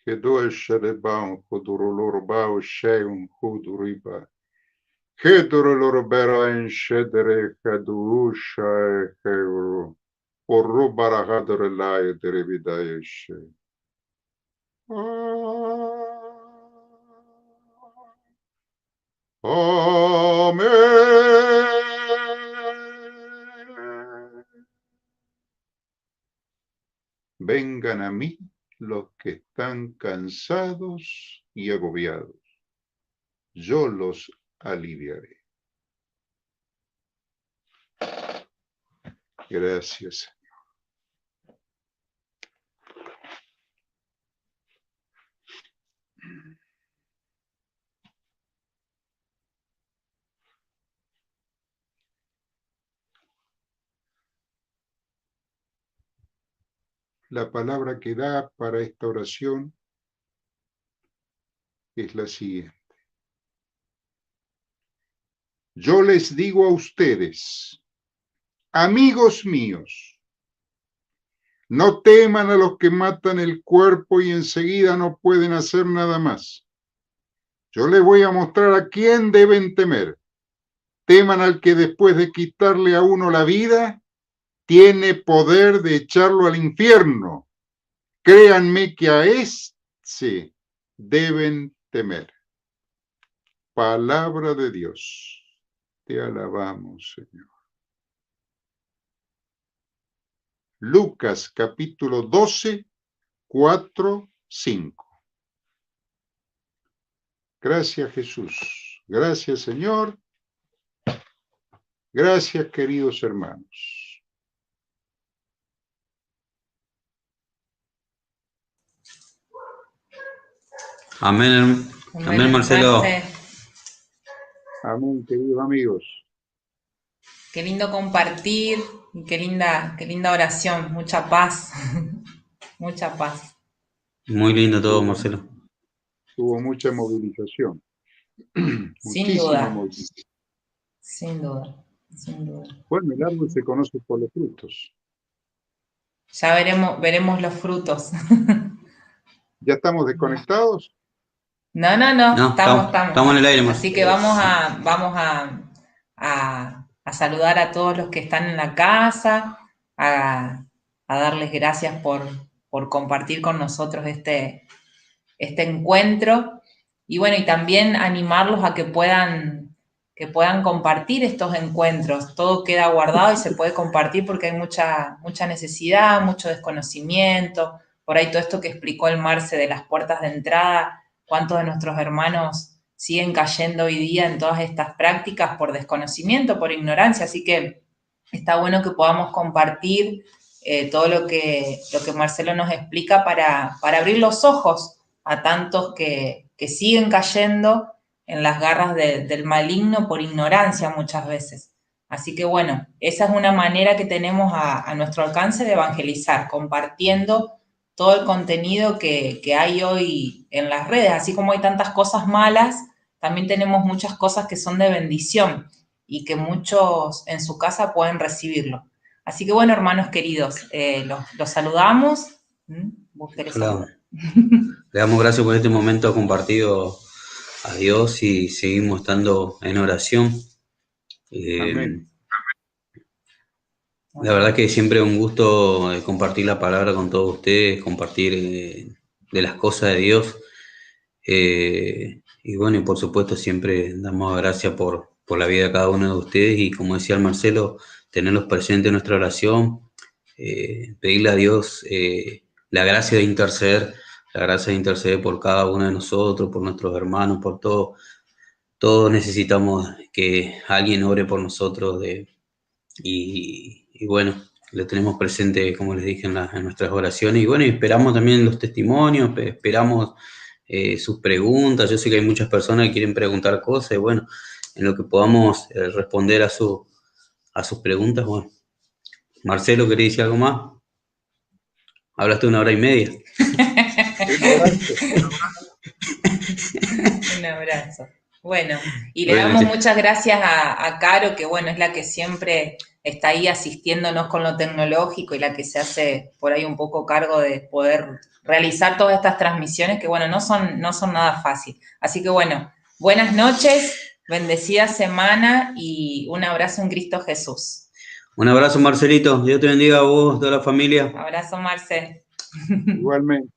Kedua Sherebam, Kudurulurba, Sheun, Kuduriba. Kedurulurubera en Shedere, Kedusha, Keuru. Urubarahadurelaya, Derebidayeshe. Amén. Vengan a mí los que están cansados y agobiados. Yo los aliviaré. Gracias. La palabra que da para esta oración es la siguiente. Yo les digo a ustedes, amigos míos, no teman a los que matan el cuerpo y enseguida no pueden hacer nada más. Yo les voy a mostrar a quién deben temer. Teman al que después de quitarle a uno la vida, tiene poder de echarlo al infierno. Créanme que a ese deben temer. Palabra de Dios. Te alabamos, Señor. Lucas capítulo 12, 4, 5. Gracias, Jesús. Gracias, Señor. Gracias, queridos hermanos. Amén, amén, Marcelo. Amén, queridos amigos. Qué lindo compartir, qué linda oración, mucha paz, mucha paz. Muy lindo todo, Marcelo. Tuvo mucha movilización. Sin duda. Movilización. Sin duda, sin duda. Bueno, el árbol se conoce por los frutos. Ya veremos los frutos. ¿Ya estamos desconectados? No, estamos en el aire, Así que vamos a saludar a todos los que están en la casa, a darles gracias por compartir con nosotros este encuentro. Y bueno, y también animarlos a que puedan compartir estos encuentros. Todo queda guardado y se puede compartir porque hay mucha necesidad, mucho desconocimiento. Por ahí todo esto que explicó el Marce de las puertas de entrada, cuántos de nuestros hermanos siguen cayendo hoy día en todas estas prácticas por desconocimiento, por ignorancia. Así que está bueno que podamos compartir todo lo que Marcelo nos explica para abrir los ojos a tantos que siguen cayendo en las garras del maligno por ignorancia muchas veces. Así que bueno, esa es una manera que tenemos a nuestro alcance de evangelizar, compartiendo todo el contenido que hay hoy en las redes. Así como hay tantas cosas malas, también tenemos muchas cosas que son de bendición y que muchos en su casa pueden recibirlo. Así que bueno, hermanos queridos, los saludamos. ¿Vos querés saludar? Le damos gracias por este momento compartido a Dios y seguimos estando en oración. Amén. La verdad que siempre es un gusto compartir la palabra con todos ustedes, compartir de las cosas de Dios. Y bueno, y por supuesto siempre damos gracias por la vida de cada uno de ustedes y como decía el Marcelo, tenerlos presentes en nuestra oración, pedirle a Dios la gracia de interceder, la gracia de interceder por cada uno de nosotros, por nuestros hermanos, por todo. Todos necesitamos que alguien ore por nosotros y bueno, lo tenemos presente, como les dije, en nuestras oraciones. Y bueno, y esperamos también los testimonios, esperamos sus preguntas. Yo sé que hay muchas personas que quieren preguntar cosas y bueno, en lo que podamos responder a sus preguntas, bueno. Marcelo, ¿querés decir algo más? Hablaste 1 hora y media. Un abrazo. Bueno, y le damos muchas gracias a Caro, que bueno, es la que siempre está ahí asistiéndonos con lo tecnológico y la que se hace por ahí un poco cargo de poder realizar todas estas transmisiones que bueno, no son nada fácil. Así que bueno, buenas noches, bendecida semana y un abrazo en Cristo Jesús. Un abrazo, Marcelito. Dios te bendiga a vos, toda la familia. Abrazo, Marcel. Igualmente,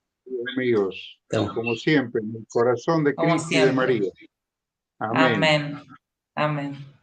amigos, como siempre, en el corazón de Cristo y de María. Amén. Amén. Amén.